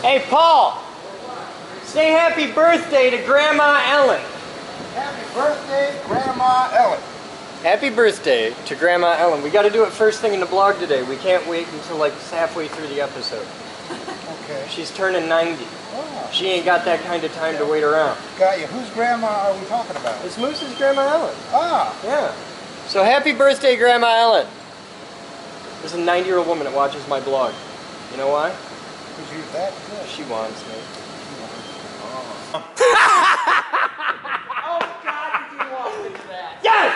Hey, Paul, say happy birthday to Grandma Ellen. Happy birthday, Grandma Ellen. Happy birthday to Grandma Ellen. We got to do it first thing in the blog today. We can't wait until like halfway through the episode. Okay. She's turning 90. Oh. She ain't got that kind of time to wait around. Got you. Whose grandma are we talking about? It's Moose's Grandma Ellen. Ah. Yeah. So happy birthday, Grandma Ellen. There's a 90-year-old woman that watches my blog. You know why? Because you're that good. She wants me. Oh. Oh, God, did you want me to that? Yes!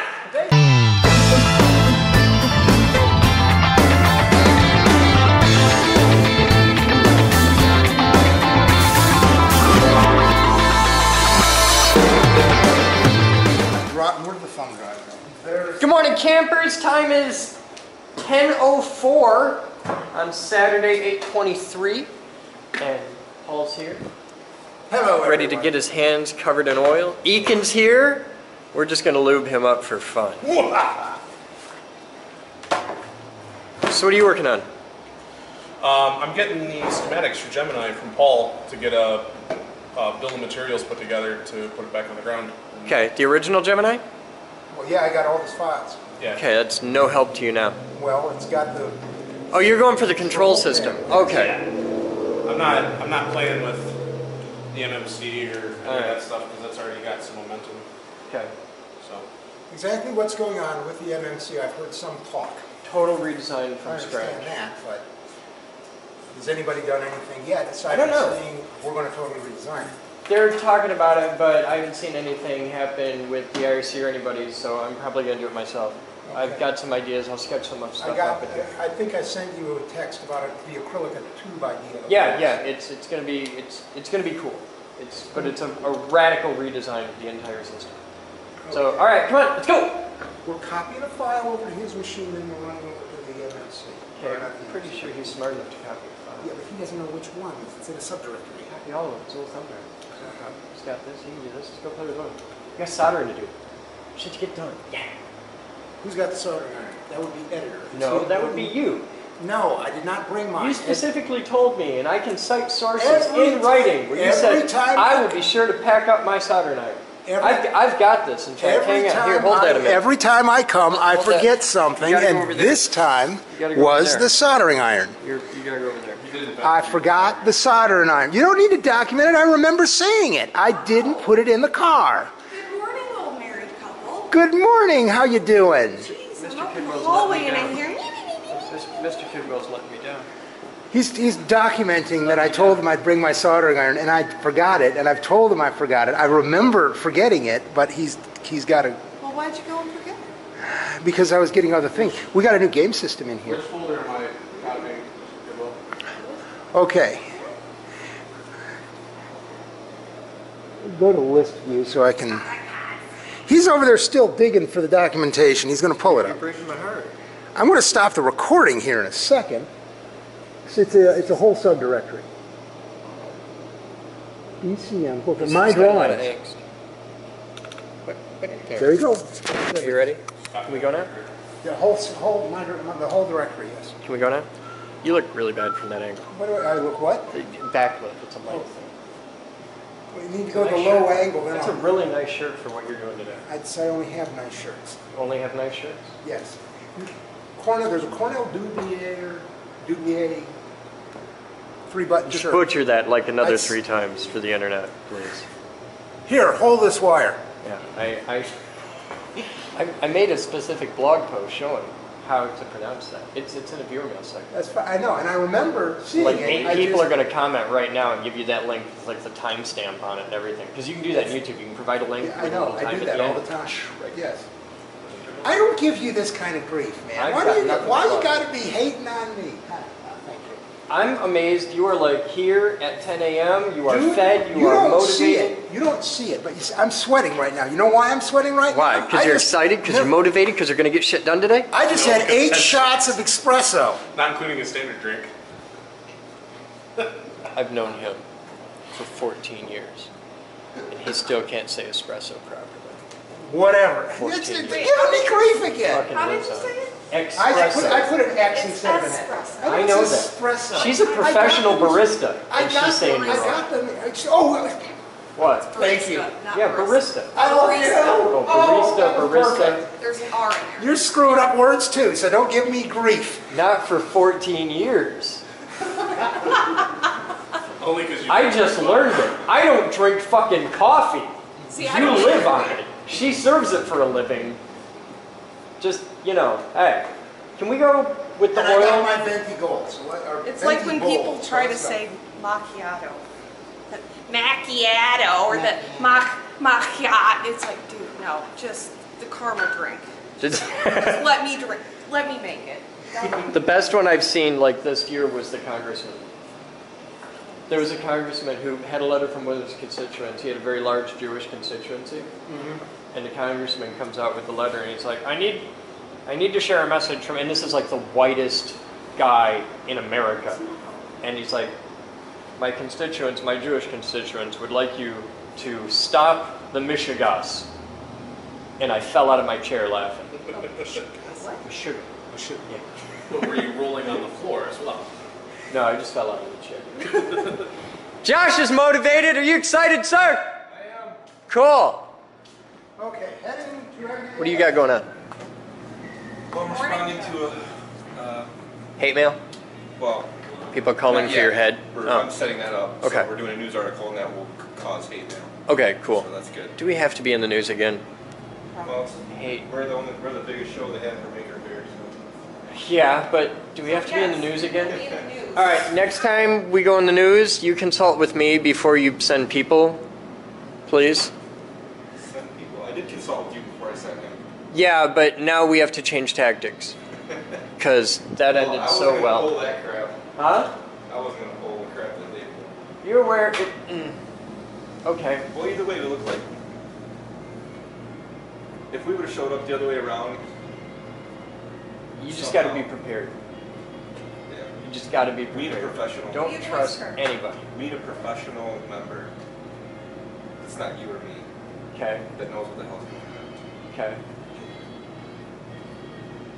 Where'd the thumb drive go? Good morning, campers. Time is 10:04 on Saturday, 8/23, and Paul's here. Hello, ready everyone. to get his hands covered in oil. Eakin's here. We're just going to lube him up for fun. So what are you working on? I'm getting the schematics for Gemini from Paul to get a bill of materials put together to put it back on the ground. Okay, the original Gemini? Well, yeah, I got all these files. Yeah. Okay, that's no help to you now. Well, it's got the... Oh, you're going for the control system. Okay. Yeah. I'm not playing with the MMC or any of that stuff because that's already got some momentum. Okay. So. Exactly what's going on with the MMC, I've heard some talk. Total redesign I from understand scratch. that, but has anybody done anything yet aside I don't from know. saying we're going to totally redesign it? They're talking about it, but I haven't seen anything happen with the IRC or anybody, so I'm probably going to do it myself. Okay. I've got some ideas. I'll sketch some stuff up with you. I think I sent you a text about the acrylic tube idea. Yeah, it's going to be cool. But it's a radical redesign of the entire system. Okay. So all right, come on, let's go. We're copying a file over to his machine and we're running over to the MMC. Okay, I'm pretty sure he's smart enough to copy the file. Yeah, but he doesn't know which one. It's in a subdirectory. Copy all of them. It's a little thumbnail. He's got this. He can do this. Let's go play with one. We got soldering to do. Shit to get done. Yeah. Who's got the soldering iron? That would be editor. No, that would be you. No, I did not bring mine. You specifically told me, and I can cite sources in writing where you said I will be sure to pack up my soldering iron. I've got this. In fact, hang on. Here, hold that a minute. Every time I come, I forget something, and this time was the soldering iron. You gotta go over there. I forgot the soldering iron. You don't need to document it. I remember saying it. I didn't put it in the car. Good morning, old married couple. Good morning. How you doing? Jeez, Mr. Kidwell's letting me down. Here. Mr. Kidwell's letting me down. He's documenting that I told him I'd bring my soldering iron, and I forgot it, and I've told him I forgot it. I remember forgetting it, but he's got to... Well, why'd you go and forget it? Because I was getting other things. We got a new game system in here. Which folder am I copying, Mr. Kidwell? Okay. Go to list view so I can... He's over there still digging for the documentation. He's going to pull it up. You're breaking my heart. I'm going to stop the recording here in a second. It's a whole subdirectory. ECM, my drawings. There you go. Are you ready? Can we go now? The whole directory, yes. Can we go now? You look really bad from that angle. What do I look what? Backlit. It's a light thing. We need to go to the low angle. Then That's a really nice shirt for what you're doing today. I'd say I only have nice shirts. You only have nice shirts? Yes. There's a Cornell Dubier 3-button Just shirt. butcher that like another 3 times for the internet, please. Here, hold this wire. Yeah, I made a specific blog post showing how to pronounce that. It's in a viewer mail section. That's fine. I know, and I remember seeing like it. 8 people are going to comment right now and give you that link with like the timestamp on it and everything. Because you can do that on YouTube. You can provide a link. Yeah, I know. I do that all the time. Right. Yes. I don't give you this kind of grief, man. Why you got to be hating on me? Thank you. I'm amazed. You are like here at 10 a.m. You are fed. You are motivated. You don't see it, but you see, I'm sweating right now. You know why I'm sweating right now? Why? Because you're excited? Because you're motivated? Because you're going to get shit done today? I just had 8 shots of espresso. Not including a standard drink. I've known him for 14 years, and he still can't say espresso properly. Whatever. You're 14 giving me grief again. How did you say it? Espresso. I put an X It's instead of an X. espresso. I know that. Espresso. She's a professional barista, and she's saying I you're wrong. got them. Oh, What? thank you. Not Yeah, barista. I love you. Oh, barista. Perfect. There's an R in there. You're screwing up words too, so don't give me grief. Not for 14 years. Only because you. I just learned it. I don't drink fucking coffee. See, I You don't live on it. She serves it for a living. Just, you know, hey, can we go with the And I got oil? my venti golds. It's like when people try to say macchiato. The macchiato or the macchiato. It's like, dude, no, just the caramel drink. Just Just let me drink. Let me make it. the best one I've seen like this year was the congressman. There was a congressman who had a letter from one of his constituents. He had a very large Jewish constituency. And the congressman comes out with the letter and he's like, I need to share a message from, and this is like the whitest guy in America. And he's like, my constituents, my Jewish constituents would like you to stop the mishigas. And I fell out of my chair laughing. Sugar. Yeah. But were you rolling on the floor as well? No, I just fell out of the chair. Josh is motivated. Are you excited, sir? I am. Cool. Okay, heading to What do you got going on? Well, I'm responding to a, Hate mail? well, People calling not for your yet. head? I'm setting that up. Okay. So we're doing a news article and that will cause hate mail. Okay, cool. So that's good. Do we have to be in the news again? Well, Hate. we're the biggest show they have for Maker Bear. So. Yeah, but do we have to be in the news again? Be in the news. All right, next time we go in the news, you consult with me before you send people, please. Send people. I did consult with you before I sent him. Yeah, but now we have to change tactics. Because that ended I so wasn't well. gonna pull that crap. Huh? I wasn't gonna pull the crap that they pulled. You're aware it... Okay. Well, either way, it looked like if we would have showed up the other way around. You just got to be prepared. Yeah. You just got to be We need a prepared. professional. Don't You trust trust her. anybody. We need a professional member. It's not you or me Okay? that knows what the hell's going on. Okay.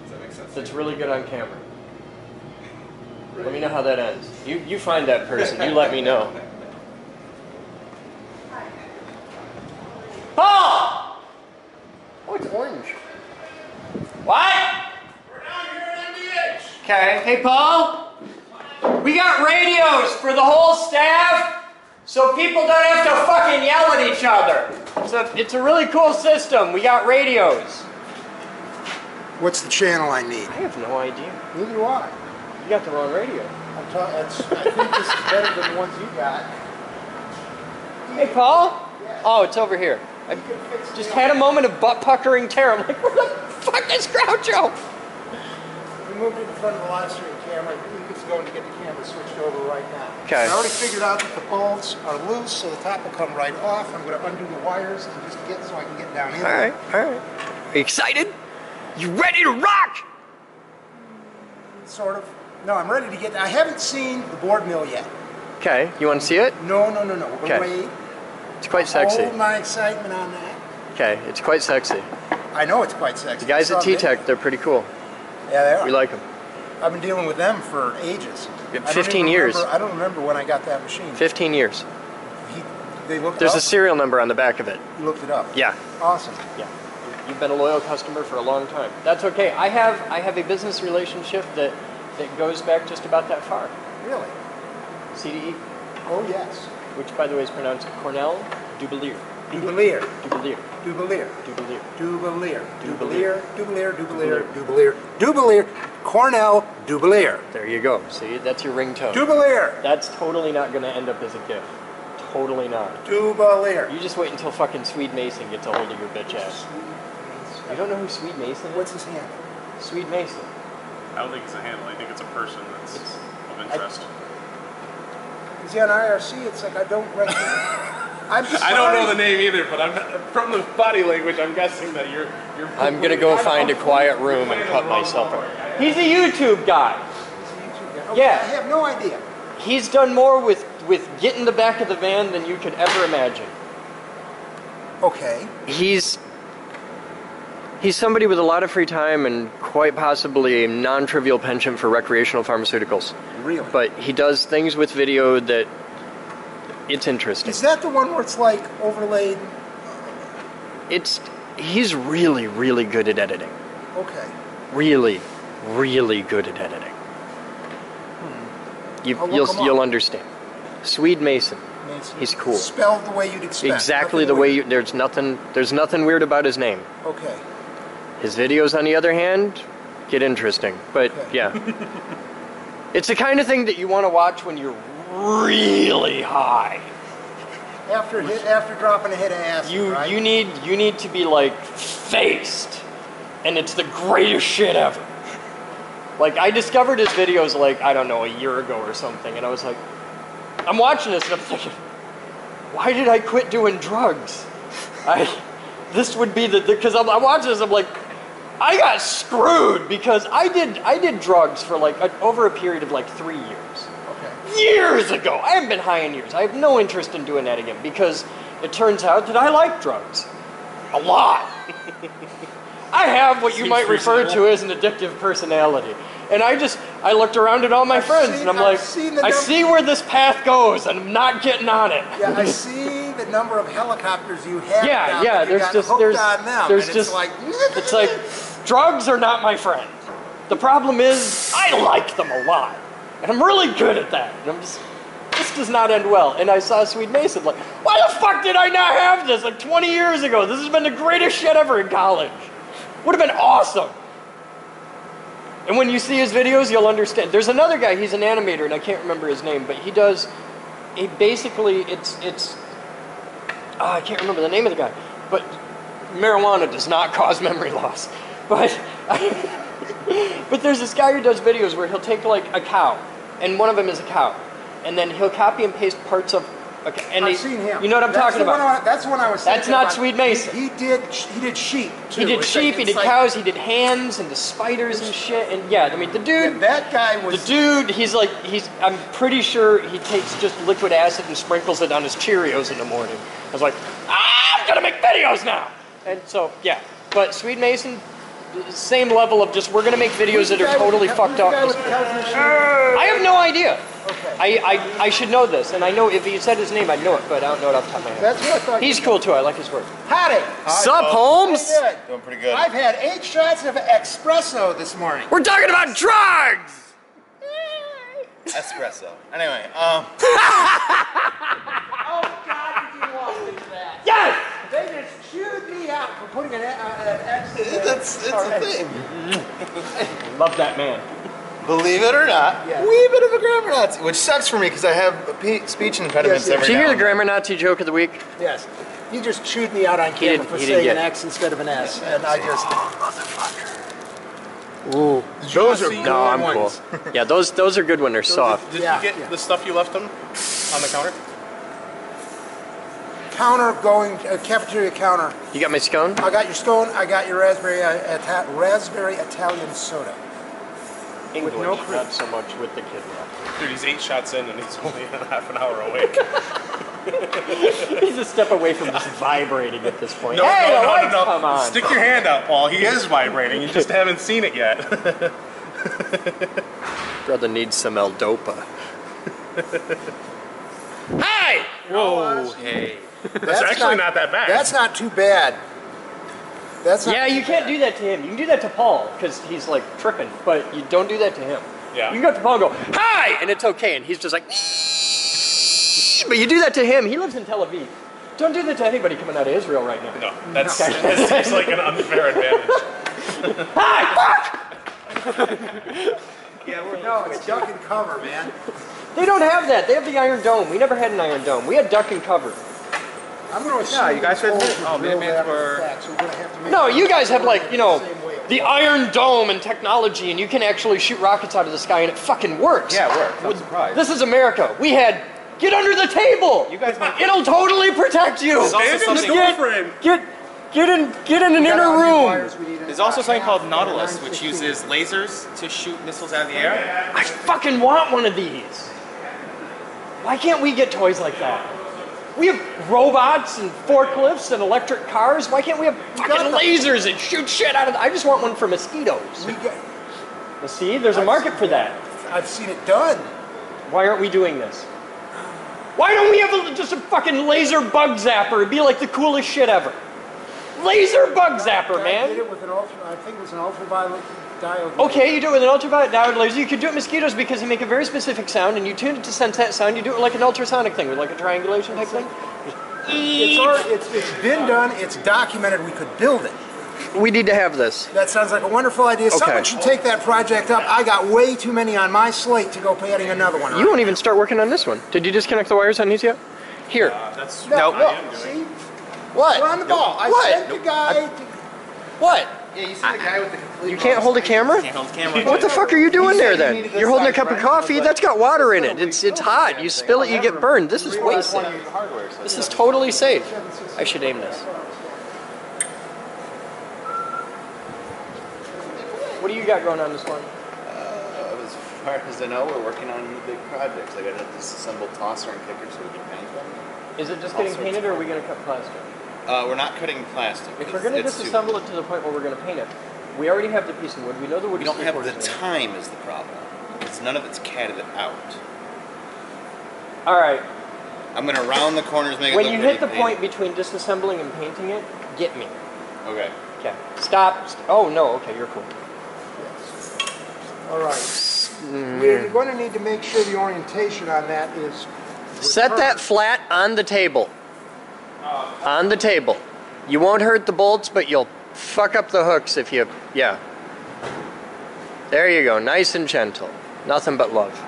Does that make sense? That's really good on camera. Let me know how that ends. You find that person. You let me know. Paul! Oh, it's orange. What? We're down here at MDH. Okay. Hey, Paul? We got radios for the whole staff, so people don't have to fucking yell at each other. It's a really cool system. We got radios. What's the channel I need? I have no idea. Neither do I. You got the wrong radio. I think this is better than the ones you got. Hey, Paul? Oh, it's over here. I just had a moment of butt-puckering terror. I'm like, where the fuck is Groucho? We moved it in front of the live stream camera. You can go to get the camera switched over right now. Okay. I already figured out that the bulbs are loose, so the top will come right off. I'm going to undo the wires and just get so I can get down in. All right, all right. Are you excited? You ready to rock? Sort of. No, I'm ready to get. I haven't seen the board mill yet. Okay, you want to see it? No. Okay. Wait. It's quite sexy. Hold my excitement on that. Okay, it's quite sexy. I know it's quite sexy. The guys at I saw them. T-Tech, they're pretty cool. Yeah, they are. We like them. I've been dealing with them for ages. Yeah, I don't 15 even years. remember- I don't remember when I got that machine. 15 years. They looked There's it a up. serial number on the back of it. You looked it up. Yeah. Awesome. Yeah. You've been a loyal customer for a long time. That's okay. I have a business relationship that goes back just about that far. Really? CDE, Oh yes. which by the way is pronounced Cornell Dubelier. Dubelier. Dubelier. Dubelier. Dubelier. Dubelier. Dubelier. Dubelier. Dubelier. Dubelier. Dubelier. Cornell Dubelier. There you go. See, that's your ringtone. Dubelier. That's totally not going to end up as a gift. Totally not. Dubelier. You just wait until fucking Swede Mason gets a hold of your bitch ass. You don't know who Swede Mason is? What's his handle? Swede Mason. I don't think it's a handle. I think it's a person that's of interest. Is he on IRC? It's like I don't recognize. I don't know the name either, but I'm from the body language. I'm guessing that you're. I'm gonna go find a quiet room and cut myself up. He's a YouTube guy. Okay, Yeah. I have no idea. He's done more with getting the back of the van than you could ever imagine. Okay. He's He's somebody with a lot of free time and quite possibly a non-trivial penchant for recreational pharmaceuticals. Really? But he does things with video that it's interesting. Is that the one where it's like overlaid? He's really, really good at editing. Okay. Really, really good at editing. You'll understand. Swede Mason. He's cool. Spelled the way you'd expect. Exactly the way you. There's nothing weird about his name. Okay. His videos, on the other hand, get interesting. But yeah, it's the kind of thing that you want to watch when you're really high. After dropping a hit of acid, right? You need to be like faced, and it's the greatest shit ever. Like I discovered his videos like I don't know a year ago or something, and I was like, I'm watching this and I'm thinking, why did I quit doing drugs? This would be because I'm watching this, I'm like, I got screwed because I did drugs for like over a period of like 3 years. Okay. Years ago. I haven't been high in years. I have no interest in doing that again because it turns out that I like drugs. A lot. I have what you might refer to as an addictive personality. And I looked around at all my friends and I'm like, I see where this path goes and I'm not getting on it. Yeah, I see the number of helicopters you have. Yeah, it's like drugs are not my friend. The problem is I like them a lot. And I'm really good at that. And this does not end well. And I saw Swede Mason like, why the fuck did I not have this like 20 years ago? This has been the greatest shit ever in college. Would have been awesome. And when you see his videos, you'll understand. There's another guy, he's an animator, and I can't remember his name, but I can't remember the name of the guy, but marijuana does not cause memory loss. But there's this guy who does videos where he'll take like a cow, and one of them is a cow, and then he'll copy and paste parts of and I've seen him. You know what I'm talking about? That's the one I was thinking That's not about. Swede Mason. He did sheep, too. He did sheep, he did cows, he did hands and the spiders and shit. And yeah, I mean, the dude... Yeah, that guy was... The dude, I'm pretty sure he takes just liquid acid and sprinkles it on his Cheerios in the morning. I was like, I'm gonna make videos now! And so, yeah. But Swede Mason, same level of just, we're gonna make videos that are totally fucked up. I have no idea. Okay. I should know this, and I know if he said his name, I'd know it, but I don't know it off the top of my head. That's what I thought. He's cool too. I like his work. Howdy. Sup, Holmes? Good. Doing pretty good. I've had 8 shots of espresso this morning. We're talking about drugs. Espresso. Anyway, Oh God, did you walk into that? Yes. They just chewed me out for putting an X. it's a thing. Love that man. Believe it or not, wee bit of a grammar Nazi, which sucks for me because I have speech impediments every Did you now hear the and then. grammar Nazi joke of the week? Yes. You just chewed me out on camera for saying an X instead of an S, and I just... Motherfucker. Ooh. Those are No, I'm cool. Yeah, those are good when they're soft. Did you get the stuff you left them on the counter? Cafeteria counter. You got my scone? I got your scone, I got your raspberry Italian soda. English, with no cream. not so much with the kid left. Dude, he's 8 shots in and he's only half an hour awake. He's a step away from just vibrating at this point. No, hey, no, the no, lights no, come on. Stick your hand out, Paul. He is vibrating. You just haven't seen it yet. Brother needs some L-Dopa. Hey! Whoa, hey. That's actually not that bad. That's not too bad. That's not Yeah, you can't do that to him. You can do that to Paul, because he's like tripping, but you don't do that to him. Yeah. You can go up to Paul and go, hi! And it's okay, and he's just like, but you do that to him. He lives in Tel Aviv. Don't do that to anybody coming out of Israel right now. No, that seems like an unfair advantage. Hi, fuck! No, it's duck and cover, man. They don't have that. They have the Iron Dome. We never had an Iron Dome. We had duck and cover. I'm going to assume No, you guys these said- holes oh, were drilled Minutemen after were- the fact, so we're gonna have to make No, sure you guys have like, the you know, same way. the Iron Dome and technology, and you can actually shoot rockets out of the sky, and it fucking works. Yeah, it works. I'm surprised. This is America. We had, get under the table. You guys might- It'll totally protect you. There's also Stand in the something- door frame. Get in an We got inner onion room. wires we need There's also something called half, Nautilus, 9, which 15. uses lasers to shoot missiles out of the air. I fucking want one of these. Why can't we get toys like that? We have robots and forklifts and electric cars. Why can't we have fucking lasers that shoot shit out of I just want one for mosquitoes. Well, see, there's a market for that. I've seen it done. Why aren't we doing this? Why don't we have just a fucking laser bug zapper? It'd be like the coolest shit ever. Laser bug zapper, man. I did it with I think it was an ultraviolet diode. Okay, you do it with an ultraviolet diode laser. You could do it with mosquitoes because they make a very specific sound, and you tune it to sense that sound. You do it like an ultrasonic thing, with like a triangulation type thing. It's been done. It's documented. We could build it. We need to have this. That sounds like a wonderful idea. Okay. Someone should take that project up. I got way too many on my slate to go adding another one. You won't even start working on this one. Did you disconnect the wires on these yet? Here. No. See? What? We're on the ball. I sent the guy. What? Yeah, you see the guy with the complete. You can't hold a camera? Can't hold the camera. What the fuck are you doing there then? needed this You're holding a size, cup of right? coffee? That's got water in it. It's hot. You spill it, you get burned. This is wasted. This is totally safe. I should aim this. What do you got going on this one? As far as I know, we're working on the big projects. I got to disassemble tosser and kicker so we can paint them. Is it just getting painted or are we going to cut plastic? We're not cutting plastic. If we're going to disassemble it to the point where we're going to paint it, we already have the piece of wood. We know the wood We is don't have the 3/4 time is the problem. Because none of it's catted out. All right. I'm going to round the corners, make it When look you ready hit the to point paint. between disassembling and painting it, get me. Okay. Okay. Stop. Oh, no. Okay, you're cool. All right. We're going to need to make sure the orientation on that is. Set that flat on the table. On the table. You won't hurt the bolts, but you'll fuck up the hooks if you... Yeah. There you go. Nice and gentle. Nothing but love.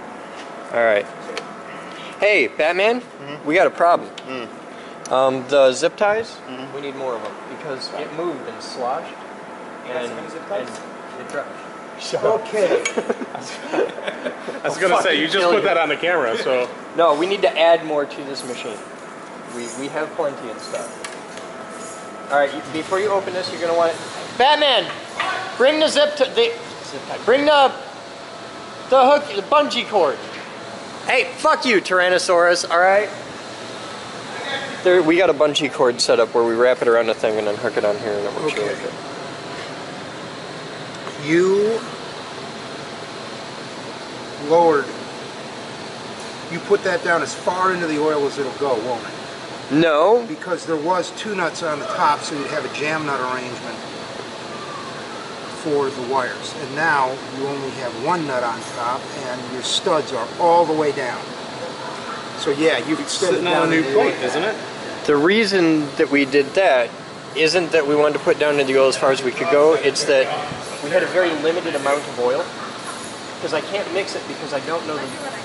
All right. Hey, Batman, we got a problem. The zip ties, we need more of them because it moved and sloshed. And it dropped. Okay. I was gonna say, you just put that on the camera, so. No, we need to add more to this machine. We have plenty of stuff. All right, before you open this, you're gonna want it. Batman, bring the zip tie. Bring the hook, the bungee cord. Hey, fuck you, Tyrannosaurus. All right. There, we got a bungee cord set up where we wrap it around the thing and then hook it on here, and it works really good. You lowered. You put that down as far into the oil as it'll go, won't it? No. Because there was 2 nuts on the top, so you'd have a jam nut arrangement for the wires. And now you only have 1 nut on top, and your studs are all the way down. So yeah, you've extended down Sitting on a new the plate, oil. isn't it? The reason that we did that isn't that we wanted to put down into the oil as far as we could go. It's that we had a very limited amount of oil. Because I can't mix it because I don't know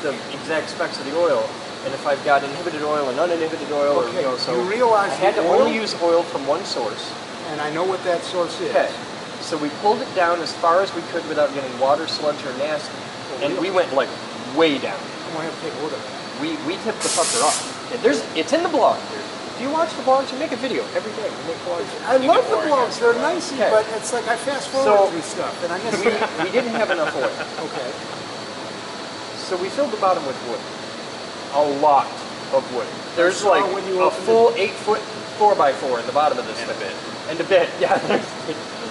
the exact specs of the oil. And if I've got inhibited oil and uninhibited oil, Okay, so you realize I had to the oil- only use oil from one source. And I know what that source is. Okay, so we pulled it down as far as we could without getting water, sludge, or nasty. And we went like way down. I'm going to have to take a look at that. We tipped the fucker off. It's in the blog. If you watch the blogs, you make a video every day. You make blogs. I love the blogs. They're nice, Okay. but it's like I fast forward So- through stuff, and I miss We didn't have enough oil. Okay. So we filled the bottom with wood. A lot of wood. There's saw like when you a opened full 8-foot 4x4 in the bottom of this And a thing. bit. And a bit, yeah.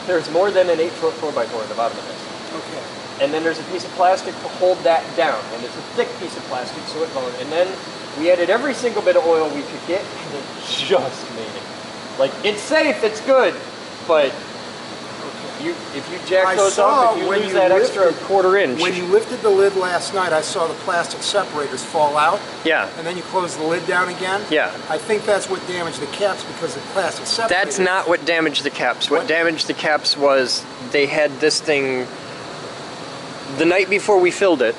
There's more than an 8-foot 4x4 in the bottom of this. Okay. And then there's a piece of plastic to hold that down. And it's a thick piece of plastic, so it won't. And then we added every single bit of oil we could get, and it just made it. Like, it's safe, it's good, but if you jack I those saw up, if you when lose you that extra lifted- quarter-inch. When you lifted the lid last night, I saw the plastic separators fall out, Yeah. and then you closed the lid down again. Yeah. I think that's what damaged the caps because the plastic separators. That's not what damaged the caps. What damaged the caps was they had this thing the night before we filled it.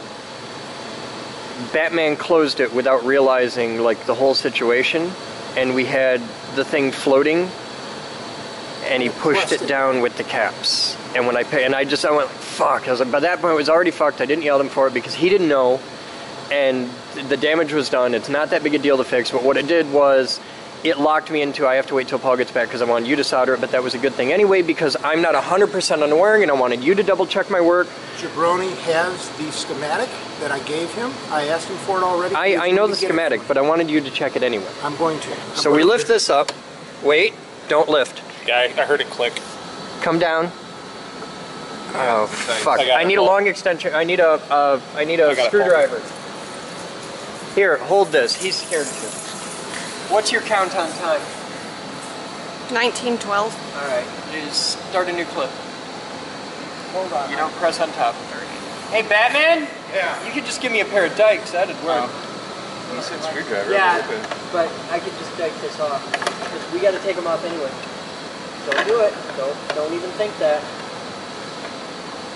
Batman closed it without realizing like the whole situation, and we had the thing floating, and he pushed it down with the caps. And when I went fuck. I was like, by that point it was already fucked. I didn't yell at him for it because he didn't know, and the damage was done. It's not that big a deal to fix. But what it did was it locked me into I have to wait till Paul gets back because I wanted you to solder it, but that was a good thing anyway because I'm not 100% on the wiring and I wanted you to double check my work. Jabroni has the schematic that I gave him. I asked him for it already. I know the schematic, but I wanted you to check it anyway. I'm going to. So we lift this up. Wait, don't lift. Yeah, I heard it click. Come down. Oh fuck! I got I it. need a long extension. I need a screwdriver. Here, hold this. He's scared too. What's your count on time? 1912. All right, just start a new clip. Hold on. You don't press on top. Hey, Batman. Yeah. You could just give me a pair of dikes. That'd work. You said screwdriver. Yeah, but I could just dike this off. 'Cause we got to take them off anyway. Don't do it. Don't even think that.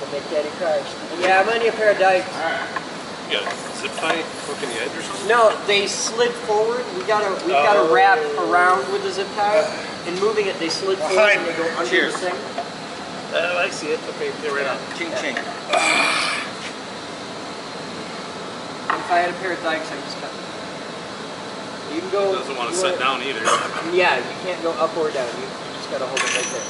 We'll make Daddy cry. Yeah, I'm gonna need a pair of dikes. You got a zip tie hook in the edge or something? No, they slid forward. We gotta wrap around with the zip tie. And moving it, they slid forward and they go under Cheers. the thing. I see it. Okay, get right on. Ching ching. If I had a pair of dikes, I just cut them. You can go. Doesn't want to sit down either. Yeah, you can't go up or down. You just gotta hold it right there.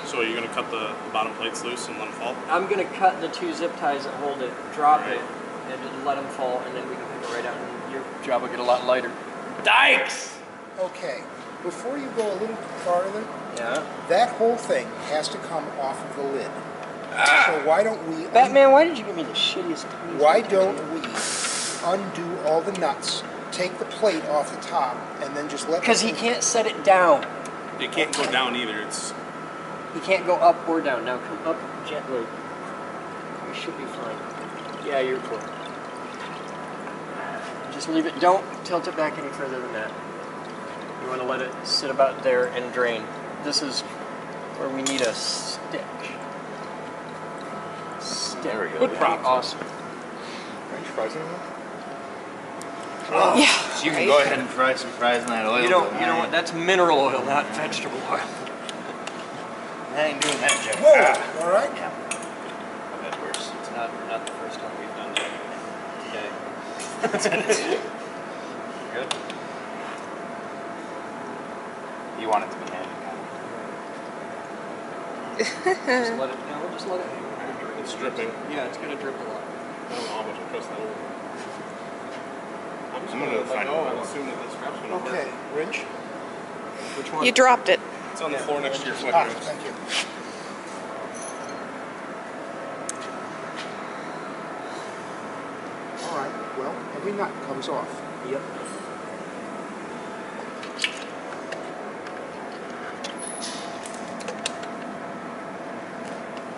So are you going to cut the bottom plates loose and let them fall? I'm gonna cut the two zip ties that hold it, drop it, and just let them fall, and then we can pick it right out, and your job will get a lot lighter. Dikes! Okay, before you go a little farther, Yeah. that whole thing has to come off of the lid. So why don't we... Batman, why did you give me the shittiest... Why don't we undo all the nuts, take the plate off the top, and then just let... Because he can't set it down. It can't go down either. It's He can't go up or down. Now come up gently. You should be fine. Yeah, you're cool. Just leave it. Don't tilt it back any further than that. You want to let it sit about there and drain. This is where we need a stick. There we go. Good prop. Awesome. French fries in there? Yeah. So you can go ahead and fry some fries in that oil. You know what? That's mineral oil, not vegetable oil. I ain't doing that, Jeff. Whoa! All right. That works. It's not the first time we've done that today. Good. You want it to be handy. Just let it. No, just let it hang. It's dripping. Yeah, it's gonna drip a lot. I don't know how much I trust that over. I'm just I'm going to gonna find go out. and assume that this scrap's going to Okay, work. Rich. Which one? You dropped it. It's on the floor next to your Ah, flickers. thank you. All right, well, every nut comes off. Yep.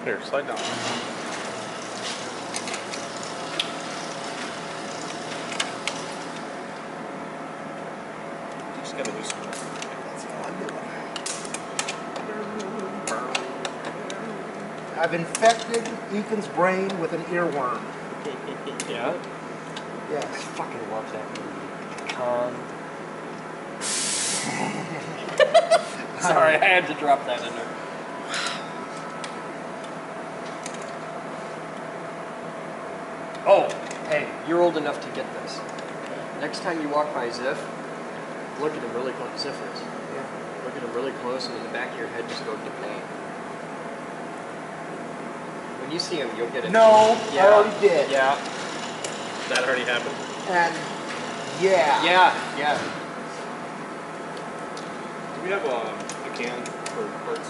Here, slide down. You just got to loosen it. I've infected Ethan's brain with an earworm. Yeah. I Yes. fucking love that movie. Con. Sorry, I had to drop that in there. Oh, hey, you're old enough to get this. Next time you walk by Ziff, look at him really close. Ziffers. Yeah. Look at him really close, and in the back of your head, just go debate. When you see him, you'll get it. No, Yeah. I already did. Yeah. That already happened? And yeah. Yeah. Do we have a can for parts?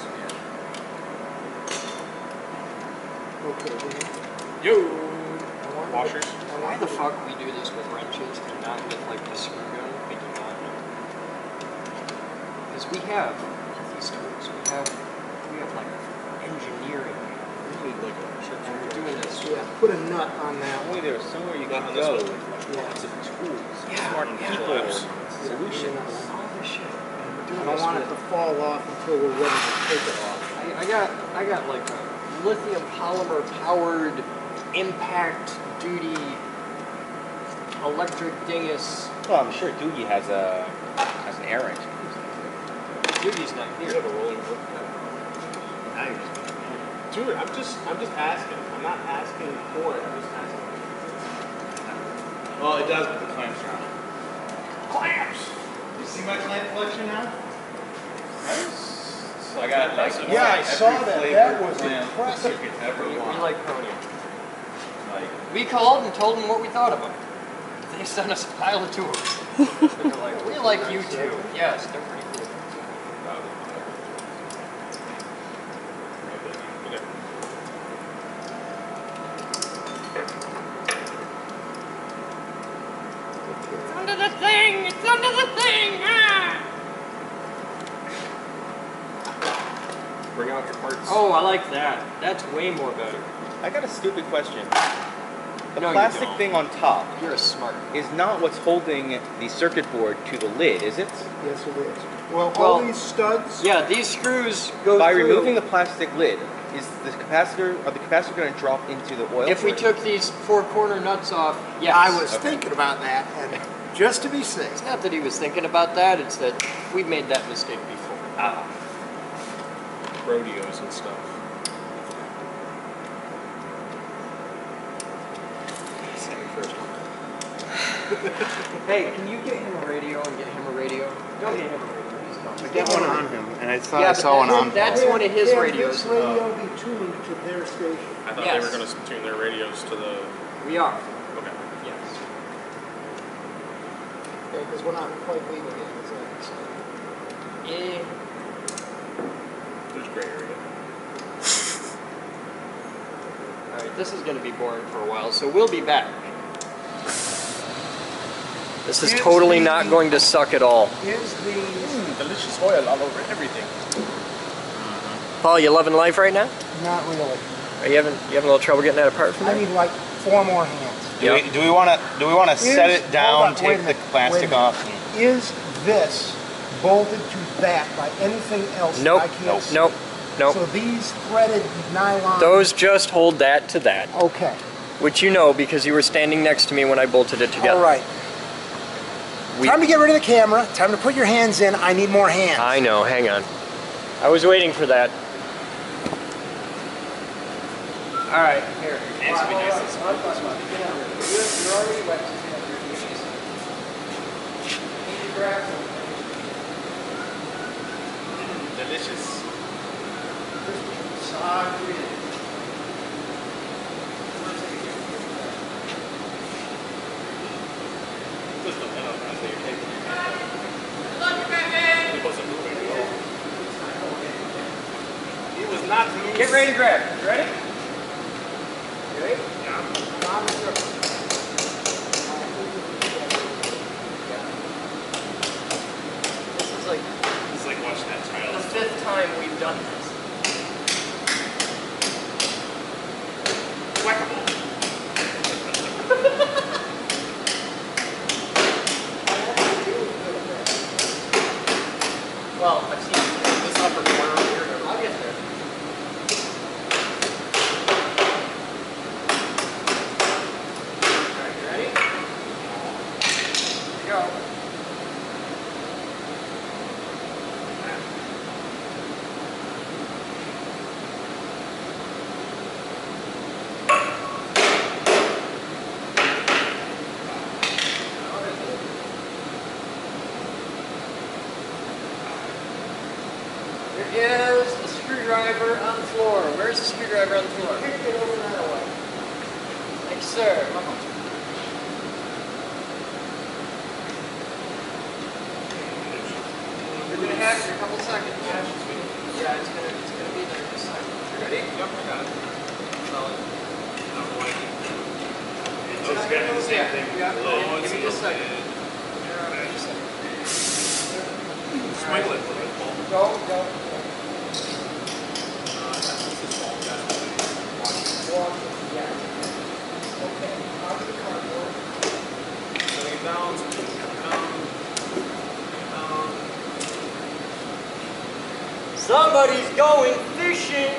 Okay. Yo! Washers? Why the fuck we do this with wrenches and not with like the screw gun? I do not know. Because we have these tools. We have like engineering. We need like a shirt. And we're doing this. Yeah, put a nut on that one. Only there's somewhere you Not can on this go one. with lots of tools, Yeah, smart yeah. people, Apps. solutions. All this shit. And we're I doing don't this want it with- to fall off until we're ready to take it off. I got like a lithium polymer powered impact duty electric dingus. Well, I'm sure Doogie has an air wrench. Duty's not We here. have a rolling book. Now you're just Dude, I'm just asking. I'm I'm not asking for it. I'm just asking. Well, it does with the clamps around it. Clamps! You see my clamp collection now? So I got like Yeah, I saw every that. flavor That was clamp impressive. you could ever We want. like chromium. Like, We called and told them what we thought of them. They sent us a pile of tours. They were like, we like you too. Yes, they're pretty cool. It's under the thing! It's under the thing! Ah! Bring out your parts. Oh, I like that. That's way more better. I got a stupid question. The No, you plastic don't. thing on top You're a smart. is not what's holding the circuit board to the lid, is it? Yes, it is. Well, all Well, these studs. Yeah, these screws go By through. removing the plastic lid, is the capacitor going to drop into the oil? If we or- took these four corner nuts off, yes. I was thinking about that, and just to be safe. It's not that he was thinking about that, it's that we made that mistake before. Ah. Rodeos and stuff. Hey, can you get him a radio and get him a radio? Don't get him a radio. He's dumb. I get one on him, and I thought Yeah, I but saw one on that's Paul. one of his Can radios. this radio be tuned to their station? I thought Yes. they were going to tune their radios to the. We are. Okay. Yes. Okay, because we're not quite legal yet, is that so? Eh. There's gray area. Alright, this is going to be boring for a while, so we'll be back. This is totally not going to suck at all. Is the Delicious oil all over everything. Paul, you loving life right now? not really? Are you having a little trouble getting that apart from I there? need like 4 more hands. Do we want to set Is- it down, hold on, wait a take the minute, wait plastic a off? Is this bolted to that by anything else Nope. that I can't see? Nope. Nope. So these threaded nylon. Those just hold that to that, Okay. which you know because you were standing next to me when I bolted it together. All right. We- Time to get rid of the camera. Time to put your hands in. I need more hands. I know, hang on. I was waiting for that. All right, here. Hands would be nice and You're already wet. Need to grab some. Delicious. Just a minute, I say you're taking your hand. It wasn't moving at all. It was not moving. Get ready to grab. You ready? You ready? This is like It's like watching that the child. 5th time we've done this. Whack-a-mole. Well, I've seen this upper corner over here. I'll get there. Alright, you ready? Here we go. There is a screwdriver on the floor. Where's the screwdriver on the floor? Kick it over that way. Thank you, sir. You're gonna have it in a couple seconds. Yeah, it's gonna be there in a second. You ready? Yep, I got it. Solid. Oh, it's got the same thing. Yeah. Oh, it's Give me just a a second. Sprinkle it a little bit, Paul. Go. Yeah. Okay. Out of the cardboard. Setting it down, setting it down. Somebody's going fishing.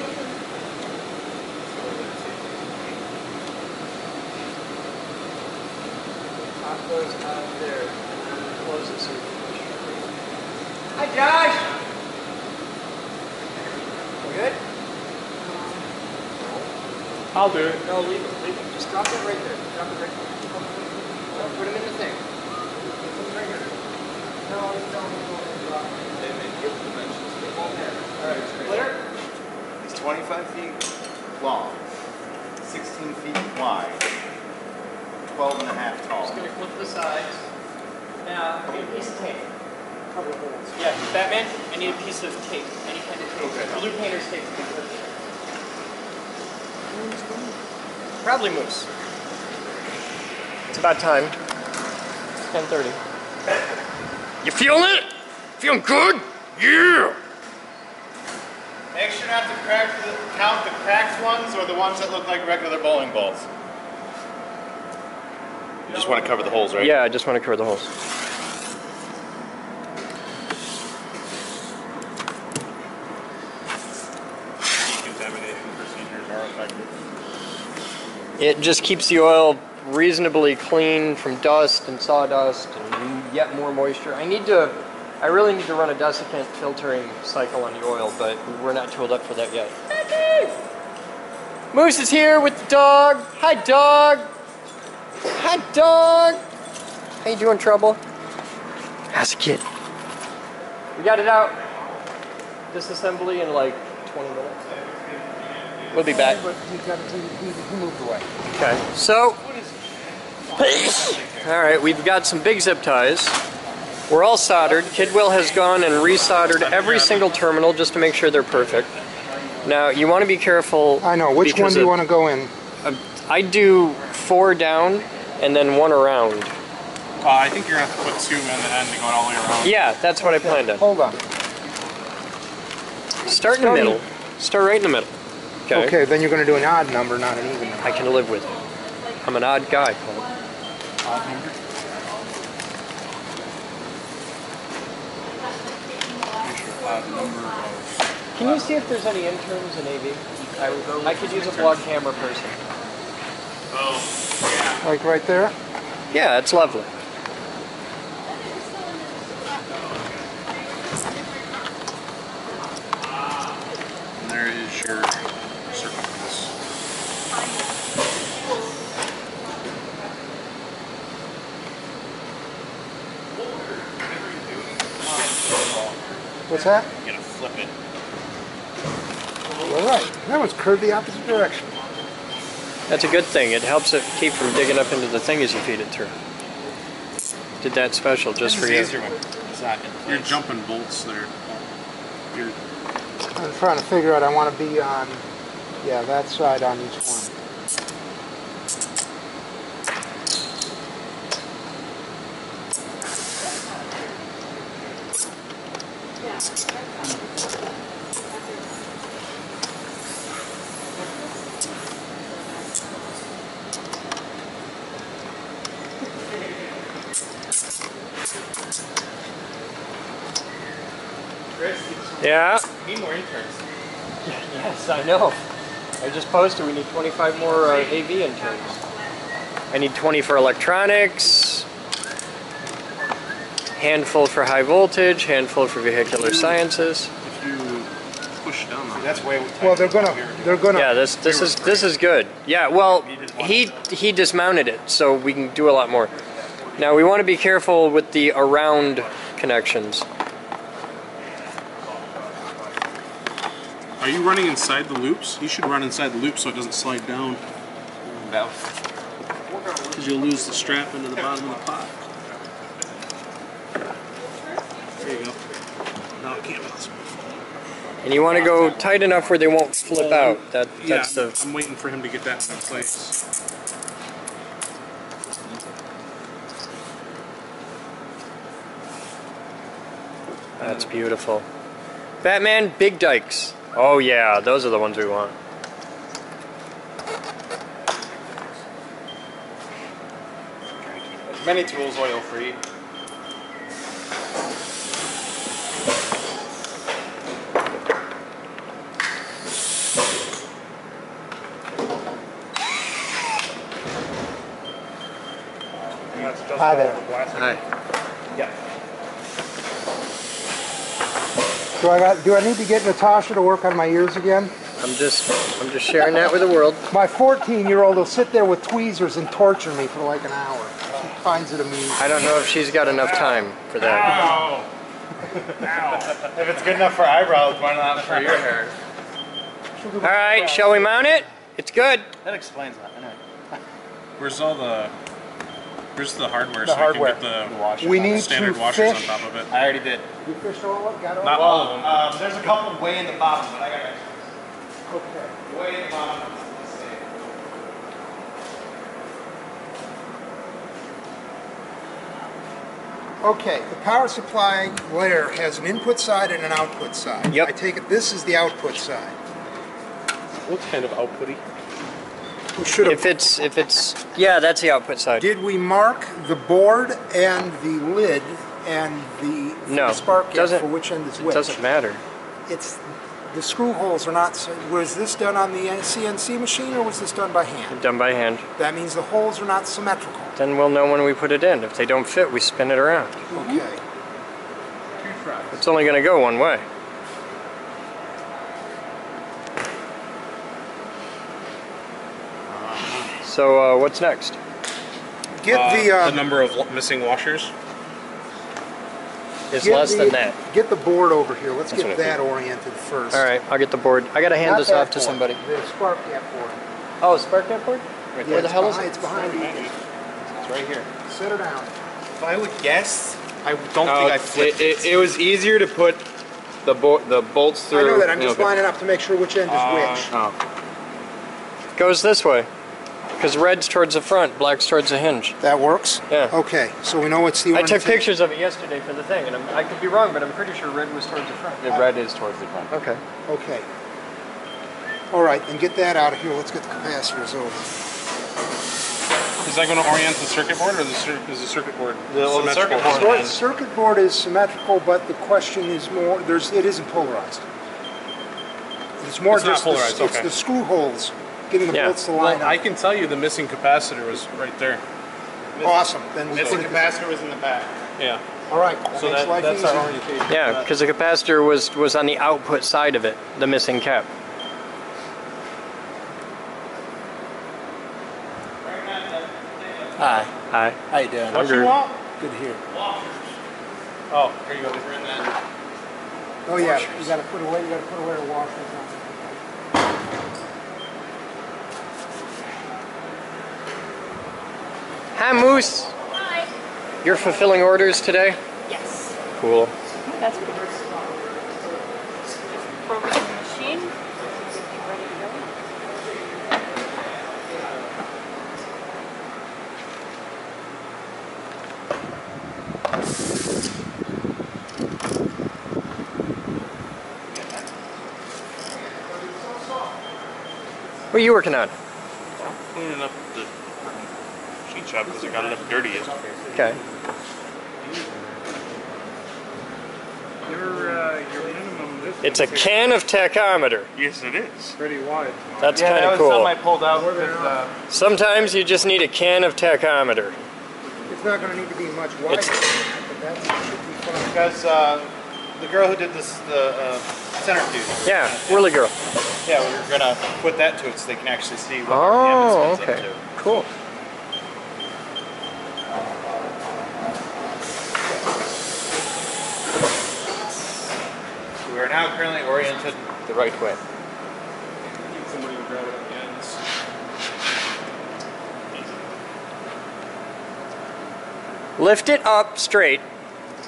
Top goes out there, and I'm gonna close it so we can push it. Hi, Josh. We good? I'll do it. No, leave them. Leave them. Just drop it right there. Drop it right there. No, put them in the thing. Put them right here. No, drop it. They may give dimensions. All right, clear? It's 25 feet long, 16 feet wide, 12 and a half tall. Just gonna clip the sides. Now, I need a piece of tape. Cover the holes. Yeah, Batman, I need a piece of tape. Any kind of tape. Okay. Blue painter's tape. Probably moose. It's about time. It's 10:30. You feeling it? Feeling good? Yeah! Make sure not to count the cracked ones or the ones that look like regular bowling balls. You just want to cover the holes, right? Yeah, I just want to cover the holes. Decontamination procedures are effective. It just keeps the oil reasonably clean from dust and sawdust and yet more moisture. I really need to run a desiccant filtering cycle on the oil, but we're not tooled up for that yet. Moose is here with the dog. Hi, dog. Hi, dog. How you doing, Trouble? How's a kid? We got it out. Disassembly in like 20 minutes. We'll be back. But he moved away. Okay, so, all right, we've got some big zip ties. We're all soldered. Kidwill has gone and re-soldered every single terminal just to make sure they're perfect. Now, you want to be careful. I know. Which one do you want to go in? I do 4 down and then 1 around. I think you're going to have to put 2 in the end and go all the way around. Yeah, that's what I planned on. Hold on. Start in the middle. Start right in the middle. Okay. Okay, then you're going to do an odd number, not an even number. I can live with it. I'm an odd guy, Paul. Odd number? Can you see if there's any interns in AV? I could use a vlog camera person. Oh, yeah. Like right there? Yeah, it's lovely. And there is your circumference. What's that? You're going to flip it. All right. That one's curved the opposite direction. That's a good thing. It helps it keep from digging up into the thing as you feed it through. Did that special just for you. It's easier when it's not in place. You're jumping bolts there. You're I'm trying to figure out, I want to be on, yeah, that side on each one. Yeah? need more interns. Yes, I know. I just posted we need 25 more AV interns. I need 20 for electronics, handful for high voltage, handful for vehicular sciences. If you push down on That's way. Well, they're gonna. Yeah, this is good. Yeah, well, he dismounted it, so we can do a lot more. Now we want to be careful with the around connections. Are you running inside the loops? You should run inside the loop so it doesn't slide down. Because you'll lose the strap into the bottom of the pot. There you go. Now it can't possibly fall. And you want to go tight enough where they won't flip out. That's Yeah, I'm waiting for him to get that in place. That's beautiful. Batman, big dikes. Oh yeah, those are the ones we want. As many tools oil free. Hi there. Hi. Yeah. Do I need to get Natasha to work on my ears again? I'm just sharing that with the world. My 14-year-old will sit there with tweezers and torture me for like an hour. She finds it amusing. I don't know if she's got enough time for that. Ow! If it's good enough for eyebrows, why not for your hair? All right, shall we mount it? It's good. That explains that. Anyway. Where's all the? Where's the hardware? The so hardware. I can get The washer. We need standard to washers fish. on top of it. I already did. You fished all of it? Got all Not of all of them. There's a couple way in the bottom, but I got it. it? Okay. Way in the bottom. Okay, the power supply layer has an input side and an output side. Yep. I take it this is the output side. Looks kind of outputty. We should have. If it's, yeah, that's the output side. Did we mark the board and the lid and the No, spark gap doesn't- for which end is It which? doesn't matter. It's the screw holes are not. Was this done on the CNC machine or was this done by hand? Done by hand. That means the holes are not symmetrical. Then we'll know when we put it in. If they don't fit, we spin it around. Okay. It's only going to go one way. So what's next? Get The number of missing washers. It's get less the- than that. Get the board over here. Let's That's get what I that oriented first. All right, I'll get the board. I got to hand Not this that off to board, somebody. The spark gap board. Oh, spark gap board? Yeah, Where the it's hell is behind, it? It's behind you. It's right here. Set her down. If I would guess, I don't Oh, think I flipped it was easier to put the bolts through. I know that. I'm just Okay. lining up to make sure which end is which. Oh. Goes this way. Because red's towards the front, black's towards the hinge. That works? Yeah. Okay, so we know what's the I took orientation. pictures of it yesterday for the thing, and I could be wrong, but I'm pretty sure red was towards the front. The red is towards the front. Okay. Okay. All right, and get that out of here. Let's get the capacitors over. Is that going to orient the circuit board, or is the circuit board symmetrical? circuit board So the is- circuit board is symmetrical, but the question is more, it isn't polarized. It's more It's not just polarized, it's okay. the screw holes, getting the Yeah. bolts to line Well, I up. can tell you the missing capacitor was right there. Awesome. Then we missing put it. capacitor was in the back. Yeah. All right. That So makes life that's easy. our orientation. Yeah, because the capacitor was on the output side of it, the missing cap. Hi. Hi. How you doing? What you want? Good to hear. Oh, here you go. Oh yeah, you got to put away. You got to put away the washers. Hi, Moose. Hi. You're fulfilling orders today? Yes. Cool. That's what it is. Program the machine. Ready to go. What are you working on? Cleaning up the sheet shop because it got enough dirty yesterday. Okay. Your minimum. It's a can of tachometer. Yes, it is. Pretty wide. That's Yeah, kind that of was something cool. I pulled out because Sometimes you just need a can of tachometer. It's not going to need to be much wider, It's- but that should be fine. the girl who did this, the centrifuge. Yeah, whirly girl. Yeah, we were gonna put that to it so they can actually see what Oh, RPM it spins okay. into. Cool. We are now currently oriented the right way. Somebody would grab it at the ends. Lift it up straight,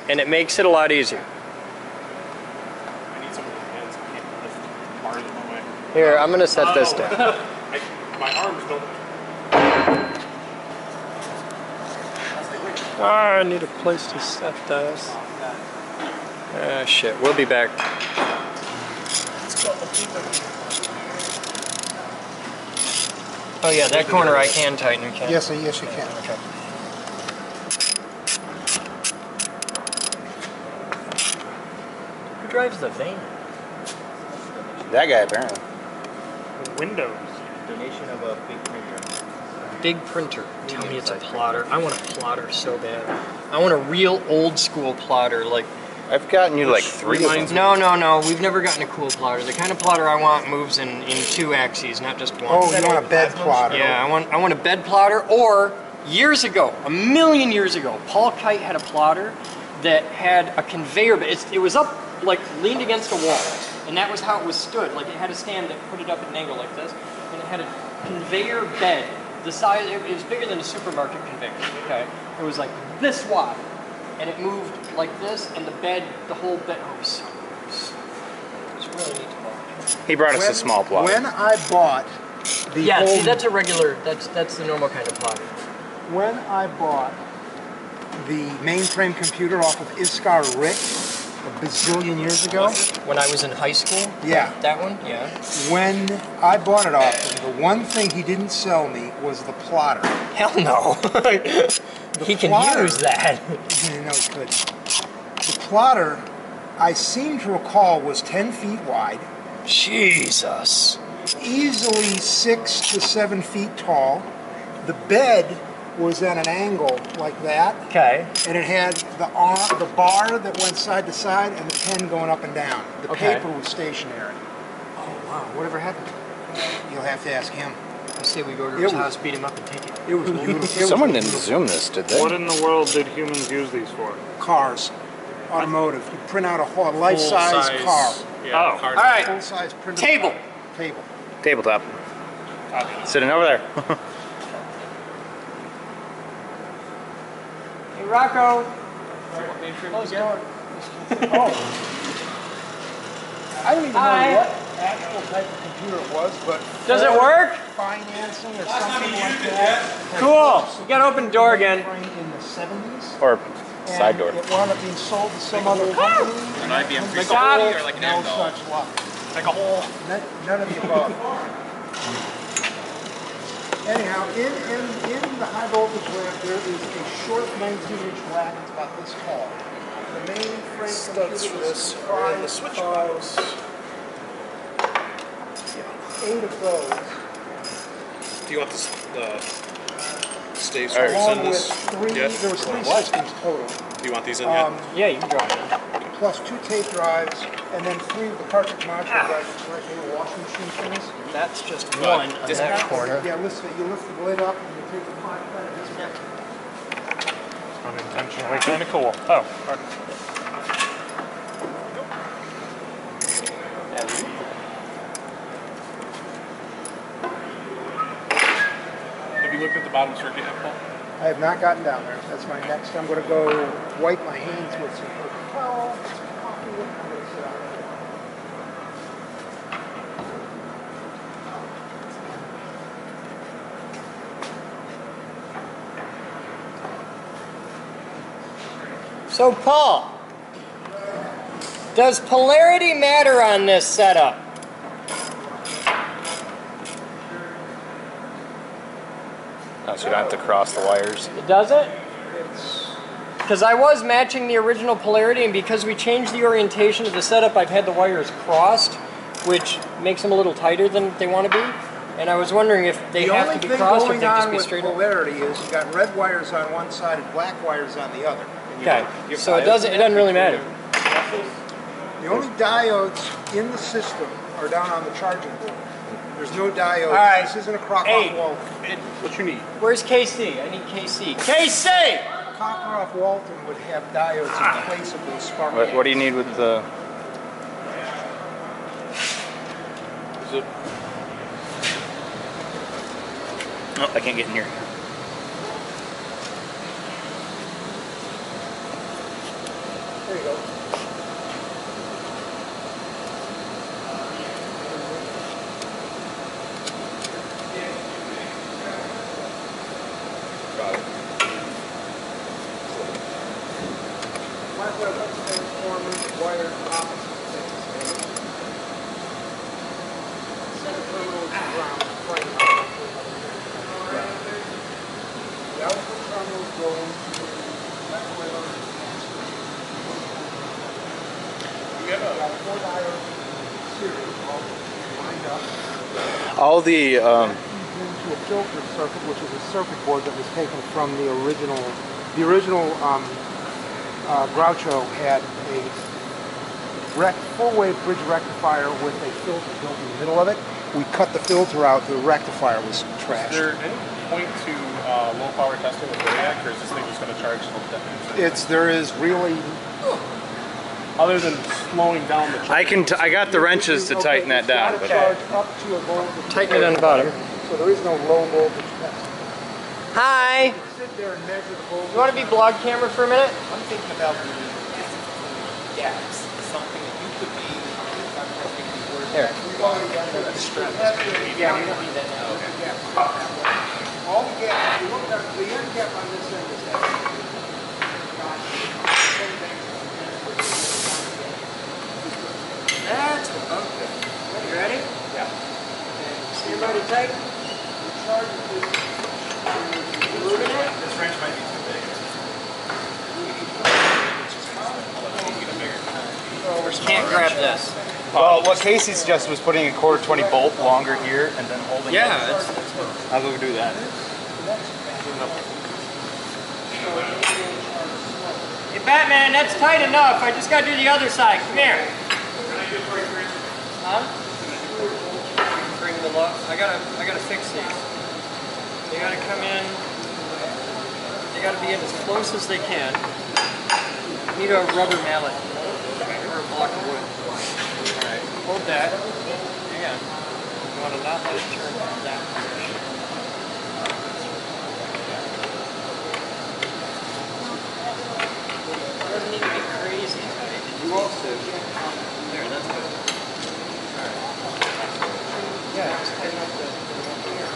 and it makes it a lot easier. I need somebody with hands. I can't lift bars in my way. Here, I'm going to set this down. My arms don't. I need a place to set this. Ah, shit. We'll be back. Oh yeah, that corner I can tighten, can't Yes, yes, you can. Okay. Who drives the van? That guy apparently. Windows. Donation of a big printer. Big printer. Tell me it's a plotter. I want a plotter so bad. I want a real old school plotter, like I've gotten you like 3 of them. No. We've never gotten a cool plotter. The kind of plotter I want moves in 2 axes, not just one. Oh, you want a bed plotter? Yeah, I want a bed plotter. Or years ago, a million years ago, Paul Kite had a plotter that had a conveyor. It was up, like leaned against a wall, and that was how it was stood. Like it had a stand that put it up at an angle like this, and it had a conveyor bed. The size, it was bigger than a supermarket conveyor. Okay, it was like this wide, and it moved like this, and the whole bed. Oh, it was really neat to watch. He brought us a small plotter. When I bought the see, that's a regular. That's the normal kind of plotter. When I bought the mainframe computer off of Iskar Rick a bazillion years ago. When I was in high school? Yeah. That one? Yeah. When I bought it off him, the one thing he didn't sell me was the plotter. Hell no. He can use that. No, he couldn't. The plotter, I seem to recall, was 10 feet wide. Jesus. Easily 6 to 7 feet tall. The bed was at an angle like that. Okay. And it had the bar that went side to side and the pen going up and down. The paper was stationary. Oh, wow. Whatever happened? You'll have to ask him. I say we go to his house, beat him up, and take it. It was beautiful. Someone didn't zoom this, did they? What in the world did humans use these for? Cars. Automotive. You print out a life-size car. Yeah, all right. Full-size printed Table. car. Table. Tabletop. Sitting over there. Hey, Rocco. Close the door. Oh. I don't even know what actual type of computer it was, but... Does it work? Financing or something like that. Cool. You gotta open the door again. In the 70s. Or side door. It wound up being sold to some other company. An IBM Like a hole or like an No M-doll? such luck. Like a hole. None of the above. Anyhow, in the high voltage lab, there is a short 19-inch rack. It's about this tall. The main frame computer is comprised the switch files. 8 of those, Do you want the states along in with this? 3. yet? There was 3 systems total. Do you want these in yet? Yeah, you can drop it. Plus 2 tape drives, and then 3 of the cartridge module drives, like little washing machine things. That's just one on that corner. Yeah, you lift the lid up, and you take the flat part of this one. Unintentionally kind of cool. Oh, pardon. Have you looked at the bottom circuit yet, Paul? I have not gotten down there. That's my next. I'm going to go wipe my hands with some towel, some coffee. I'm going to sit out there. So, Paul, does polarity matter on this setup? Oh, so you don't have to cross the wires. Does it? Because I was matching the original polarity, and because we changed the orientation of the setup, I've had the wires crossed, which makes them a little tighter than they want to be. And I was wondering if they have to be crossed or if they just be straight up. The only thing going on with polarity is you've got red wires on one side and black wires on the other. Okay, so it doesn't really matter. The only diodes in the system are down on the charging board. There's no diodes. All right. This isn't a Krokov Walton. What you need? Where's KC? I need KC. KC! Krokov Walton would have diodes in place of those spark. What do you need with the... Is it? Oh, I can't get in here. There you go. Got it. Transformers wired opposite things. Center terminal is ground. The output terminals go into All the... into a filter circuit, which is a circuit board that was taken from the original Groucho had a full-wave bridge rectifier with a filter built in the middle of it. We cut the filter out, the rectifier was trashed. Is there any point to low power testing with Zodiac, or is this thing just going to charge till There is really... Other than slowing down the charge. I got the wrenches to tighten that down. But Charge up to a voltage. Tighten it on the bottom. So there is no low voltage test. Hi! Sit there and measure the voltage. You want to be blog camera for a minute? I'm thinking about the gaps. Something that you could be. Here. We've already done that. Yeah, we don't need that now. Okay. All the gaps, if you look at the end gap on this end is that. That's okay. You ready? Yeah. Stand by to tight. This wrench might be too big. Can't grab this. Well, what Casey suggested was putting a 1/4 bolt longer here and then holding it. I'll go do that. Hey, Batman, that's tight enough. I just got to do the other side. Come here. Huh? Bring the lock. I gotta fix these. They gotta come in. They gotta be in as close as they can. Need a rubber mallet or a block of wood. All right. Hold that. Hang on. You want to not let it turn in that position. It doesn't need to be crazy tight. It just needs to. There, that's good. Yeah, just tighten up the here.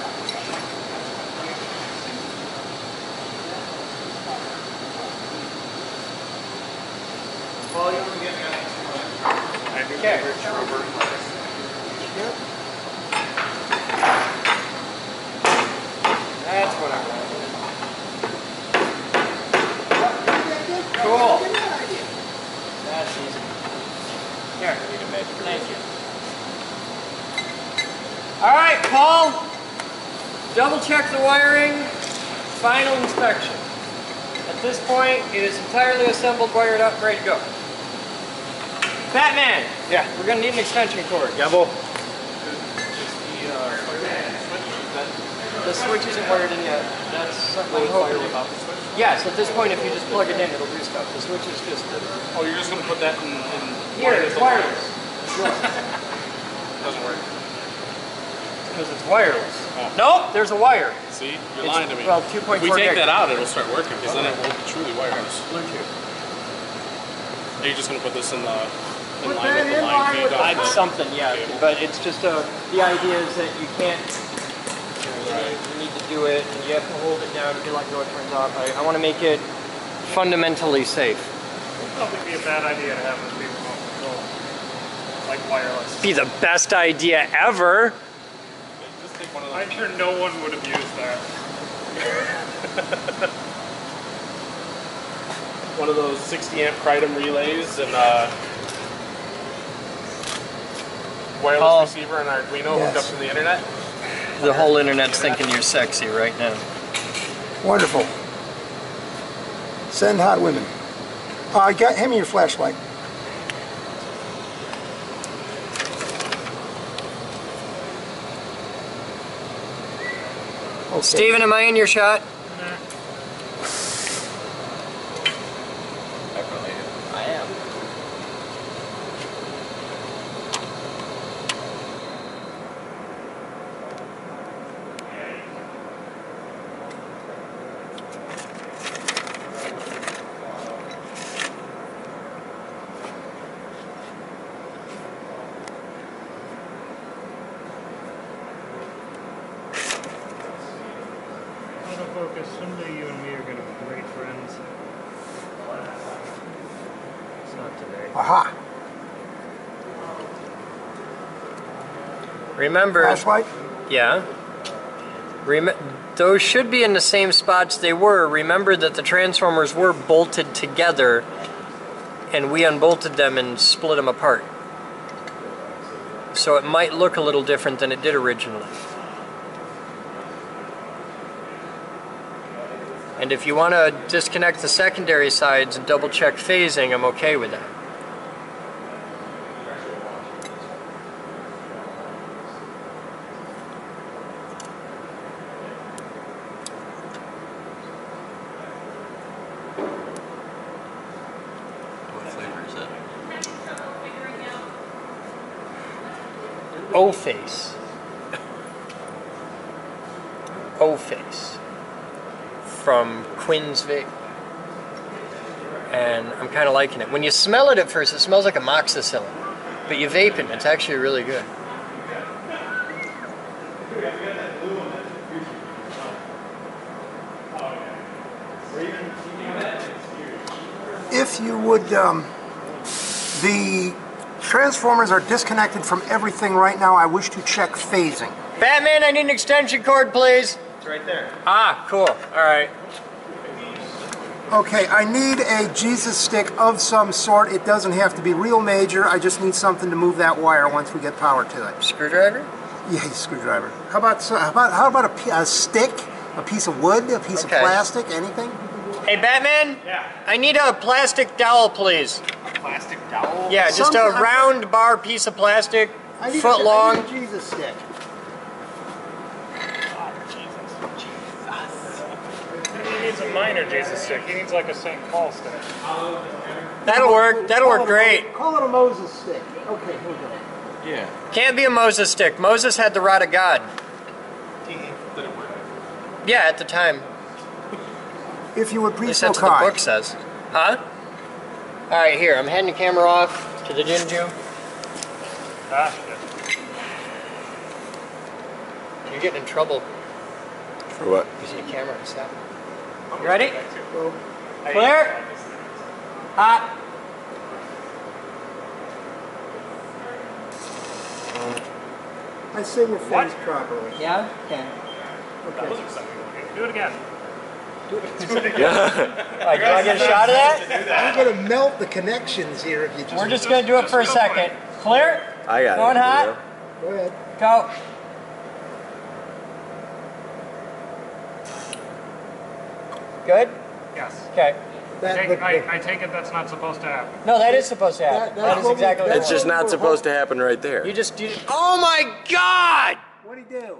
Volume again. Okay. That's what I want. Cool. That's easy. Here, you can measure. Thank you. All right, Paul, double check the wiring, final inspection. At this point, it is entirely assembled, wired up, ready to go. Batman! Yeah. We're gonna need an extension cord. Yabo. The switch isn't wired in yet. That's something we hope about. Yes, at this point, if you just plug it in, it'll do stuff. The switch is just... Oh, you're just going to put that in Here, it's wireless. Doesn't work. Because it's wireless. Oh. Nope, there's a wire. See? You're lying to me. Well, 2.4 If we take gig. that out, it'll start working, because then it will be truly wireless. Bluetooth. Are you just going to put this in the... Put that in line with the... Something, yeah. But it's just the idea is that you can't... Right. You need to do it, and you have to hold it down to be like, no, it turns off. I want to make it fundamentally safe. It'd probably be a bad idea to have it be remote control, like wireless. Be the best idea ever. Just take one of I'm sure no one would have used that. one of those 60 amp Kratom relays and wireless receiver and Arduino hooked up to the internet. The whole internet's thinking you're sexy right now. Wonderful. Send hot women. Hand me your flashlight. Okay. Steven, am I in your shot? I am. Autofocus, someday you and me are going to be great friends. It's not today. Aha. Remember, Flashlight? yeah. Those should be in the same spots they were. Remember that the transformers were bolted together, and we unbolted them and split them apart. So it might look a little different than it did originally. And if you want to disconnect the secondary sides and double check phasing, I'm okay with that. What flavor is that? O-face. O-face. From Quinn's Vape. And I'm kind of liking it. When you smell it at first, it smells like amoxicillin. But you vape it, and it's actually really good. If you would, the transformers are disconnected from everything right now. I wish to check phasing. Batman, I need an extension cord, please. It's right there. Ah, cool. All right. Okay, I need a Jesus stick of some sort. It doesn't have to be real major. I just need something to move that wire once we get power to it. Screwdriver? Yeah, screwdriver. How about a stick, a piece of wood, a piece of plastic, anything? Hey, Batman? Yeah. I need a plastic dowel, please. A plastic dowel? Yeah, just a round bar piece of plastic, foot long. I need a Jesus stick. He needs a minor Jesus stick. He needs like a St. Paul stick. That'll work. That'll work great. Call it a Moses stick. Okay, here we go. Yeah. Can't be a Moses stick. Moses had the rod of God. Did it work? Yeah, at the time. If you would At please least so that's what the kind. book says. Huh? All right, here. I'm handing the camera off to the Jinju. Ah, shit. You're getting in trouble For what? using the camera and stuff. You ready? Well, Clear? Hot. I say we're finished properly. Yeah? Okay. That was exciting. Do it again. All right, do I get a shot of that? We're going to melt the connections here if you just... We're just going to do it for a second. Clear? I got Going it. hot? Go ahead. Go. Good? Yes. Okay. I take it that's not supposed to happen. No, that is supposed to happen. That is exactly what It's just not supposed to happen right there. You just, oh my God! What'd he do?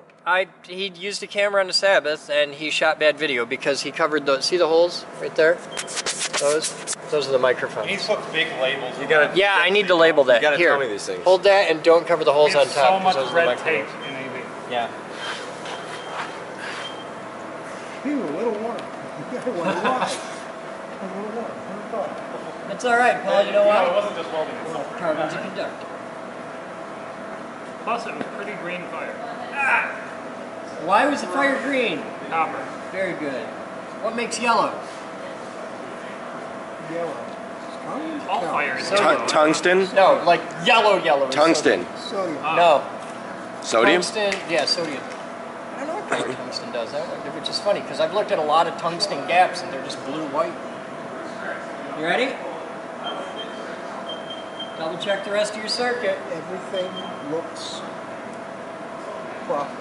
He used a camera on the Sabbath and he shot bad video because he covered the, see the holes right there? Those are the microphones. You need to put big labels. You gotta. Yeah, I need to label that. You gotta Here, tell me these things. hold that and don't cover the holes on There's top. so 'cause much those are the red tape microphones. in AV. Yeah. Phew, a little warm. I wonder why. It's all right, Paul. You know No, it what? wasn't just welding itself. Carbon's a conductor. Plus, it was pretty green fire. Why was the fire green? Copper. Very good. What makes yellow? Yellow. All fire is Tungsten? No, like yellow is Tungsten. Sodium. sodium. No. Sodium? Tungsten, yeah, sodium. I don't know what kind of tungsten does that, which is funny because I've looked at a lot of tungsten gaps and they're just blue-white. You ready? Double check the rest of your circuit. Everything looks proper.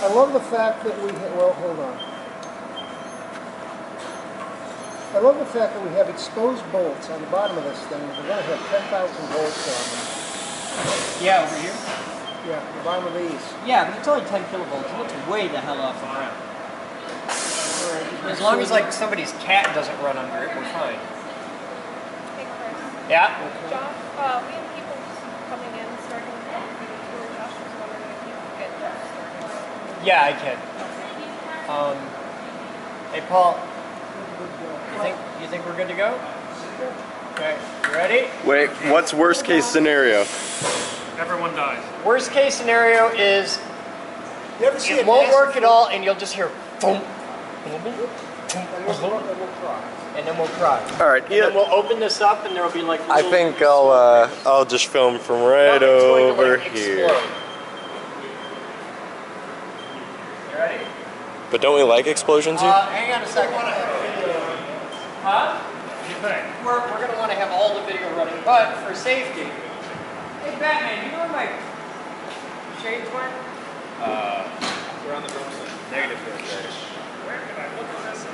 I love the fact that we well, hold on. I love the fact that we have exposed bolts on the bottom of this thing. We're going to have 10,000 bolts on them. Yeah, over here. Yeah, the bottom of these. Yeah, but it's only 10 kilovolts. It looks way the hell off the ground. As long as like somebody's cat doesn't run under it, we're fine. Hey, Chris. Yeah. Josh, we have people coming in starting the tour. Josh was wondering if you could get Josh started. Yeah, I can. Hey, Paul. You think we're good to go? Okay. You ready? Wait, what's worst case scenario? Everyone dies. Worst case scenario is You ever see it a won't massive- work at all, and you'll just hear boom, And we'll try. and then we'll cry. All right, And then we'll open this up, and there'll be like. I little- think I'll just film from right Nothing's going to, over like, here. explode. You ready? But don't we like explosions here? Hang on a second. Huh? What do you think? We're going to want to have all the video running, but for safety. Hey, Batman, you know where my shades went? They're on the drum set. Negative feels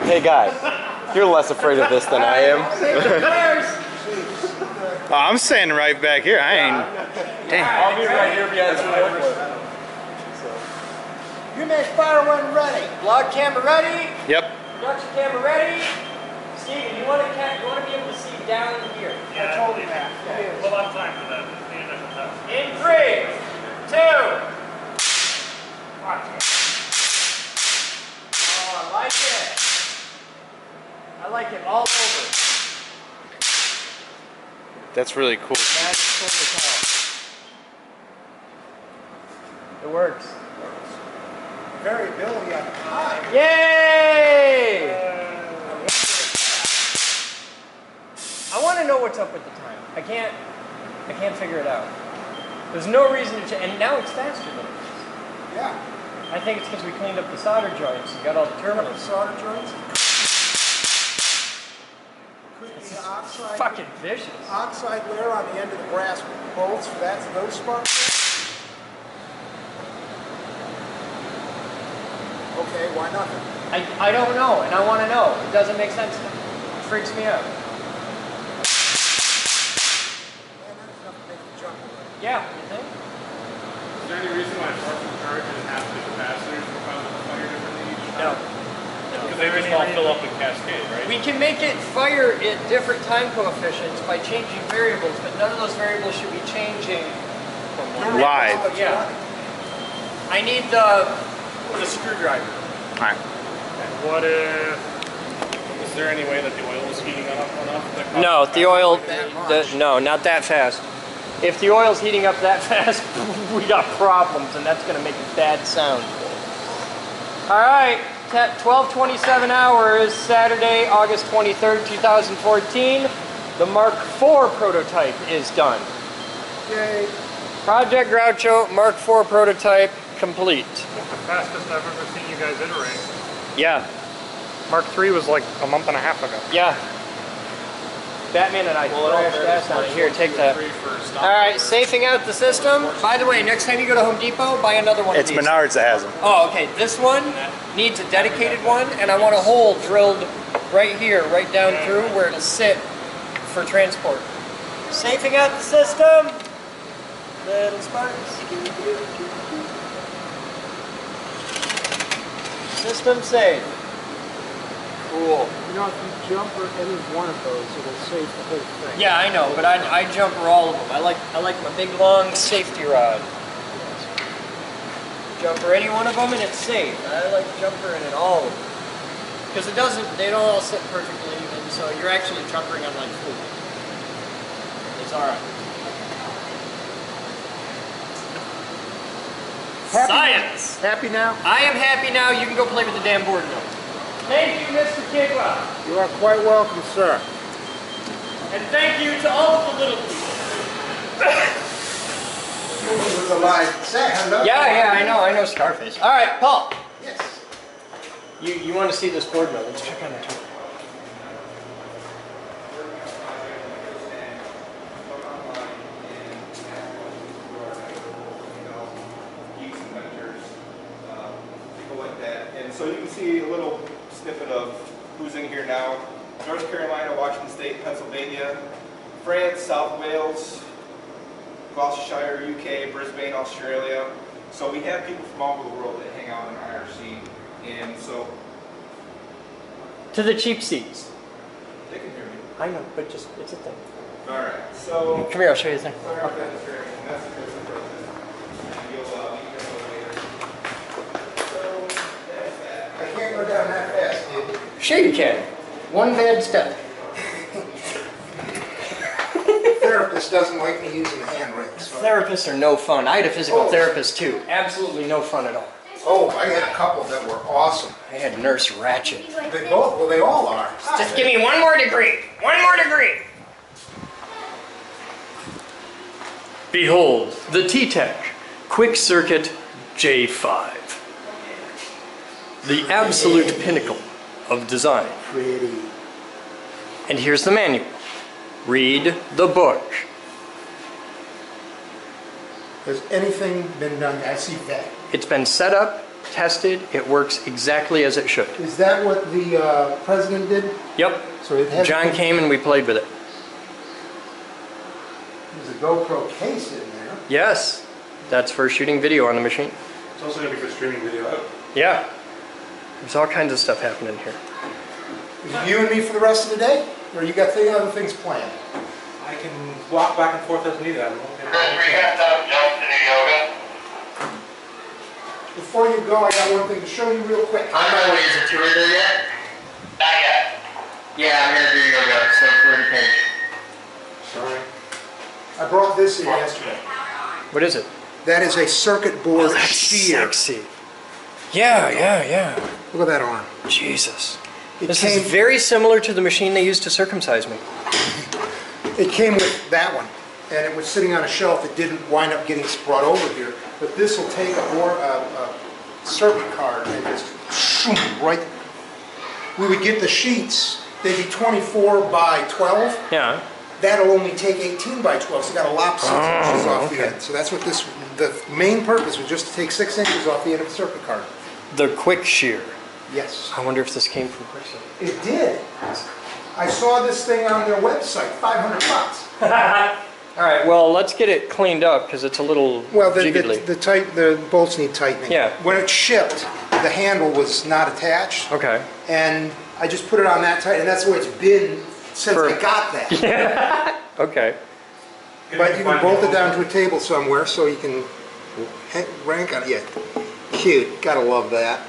Hey guys, you're less afraid of this than I am. Oh, I'm standing right back here. I ain't. Damn. I'll be right here behind the wood. Unit fire when ready. Vlog camera ready? Yep. Production camera ready? Steven, you want to be able to see down here. Yeah, totally, man. We'll have time for that. In 3, 2. Oh, I like it. I like it all over. That's really cool. That is cool as hell. It works. Variability on time. Yay! I want to know what's up with the time. I can't figure it out. There's no reason to change, and now it's faster than it was. Yeah. I think it's because we cleaned up the solder joints and got all the terminals. Solder joints. Could be oxide. Fucking vicious. Oxide layer on the end of the brass bolts. That's those sparks. Okay, why nothing? I don't know, and I want to know. It doesn't make sense to me. It freaks me out. Man, that's enough to make the jump. Yeah, you think? Is there any reason why parts and charges have the capacitors for fire differently each No. time? Because they just all fill up in cascade, right? We can make it fire at different time coefficients by changing variables, but none of those variables should be changing. Live. Yeah. I need the screwdriver. Alright. What if... Is there any way that the oil is heating up enough? No, the oil, no, not that fast. If the oil's heating up that fast, we got problems, and that's going to make a bad sound. All right, 12:27 hours, Saturday, August 23rd, 2014. The Mark IV prototype is done. Yay. Project Groucho Mark IV prototype complete. The fastest I've ever seen you guys iterate. Yeah, Mark III was like a month and a half ago. yeah. Batman and I thrashed ass on it. Here, take that. All right, safing out the system. By the way, next time you go to Home Depot, buy another one of It's these. Menards that has them. Oh, okay. This one needs a dedicated one, and I want a hole drilled right here, right down through where it'll sit for transport. Safing out the system. Little sparks. System safe. Cool. You know, if you jumper any one of those, it'll save the whole thing. Yeah, I know, but I jumper all of them. I like my big long safety rod. Jumper any one of them and it's safe. I like jumpering in all of them. Because they don't all sit perfectly even, so you're actually jumpering on like food. It's alright. Science! Happy now? I am happy now. You can go play with the damn board now. Thank you, Mr. Kidwell. You are quite welcome, sir. And thank you to all of the little people. With the line, say hello. Yeah, I know Scarface. All right, Paul. Yes. You want to see this board mill? Let's check on the tour. So you can see a little snippet of who's in here now. North Carolina, Washington State, Pennsylvania, France, South Wales, Gloucestershire, UK, Brisbane, Australia. So we have people from all over the world that hang out in our IRC. And so... To the cheap seats. They can hear me. I know, but just, it's a thing. Alright, so... Come here, I'll show you the thing. Sorry about that, that's the process. And you'll meet them later. So, that's that. I can't go down that fast, dude. Sure you can. One bad step. Therapist doesn't like me using the hand rings. So. Therapists are no fun. I had a physical therapist too. Absolutely no fun at all. Oh, I had a couple that were awesome. I had Nurse Ratchet. They both, well, they all are. Just give me one more degree. One more degree. Behold, the T-Tech Quick Circuit J5. The absolute pinnacle of design. Pretty. And here's the manual. Read the book. Has anything been done? I see that. It's been set up tested. It works exactly as it should. Is that what the president did? Yep. So it has John came and we played with it. There's a GoPro case in there. Yes. That's for shooting video on the machine. It's also going to be for streaming video. Yeah. There's all kinds of stuff happening here. Is it you and me for the rest of the day? Or you got other things planned? I can walk back and forth as needed. Before you go, I got one thing to show you real quick. On my way, is it too early yet? Not yet. Yeah, I'm gonna do yoga, so clear the page. Sorry. I brought this in yesterday. What is it? That is a circuit board Oh, that's shear. sexy. Yeah. Look at that arm. Jesus. It This came, is very similar to the machine they used to circumcise me. It came with that one, and it was sitting on a shelf. It didn't wind up getting brought over here. But this will take a circuit card and just shoom, right. We would get the sheets. They'd be 24 by 12. Yeah. That'll only take 18 by 12, so you got to lop 6 inches off the okay. end. So that's what this, the main purpose was just to take 6 inches off the end of a circuit card. The quick shear. Yes. I wonder if this came from Quicksilver. It did. I saw this thing on their website, 500 bucks. All right, well, let's get it cleaned up because it's a little jiggly. The bolts need tightening. Yeah. When it shipped, the handle was not attached. Okay. And I just put it on that tight, and that's the way it's been since I got that. Yeah. Okay. But you can bolt it down to a table somewhere so you can rank on it. Yeah. Cute. Gotta love that.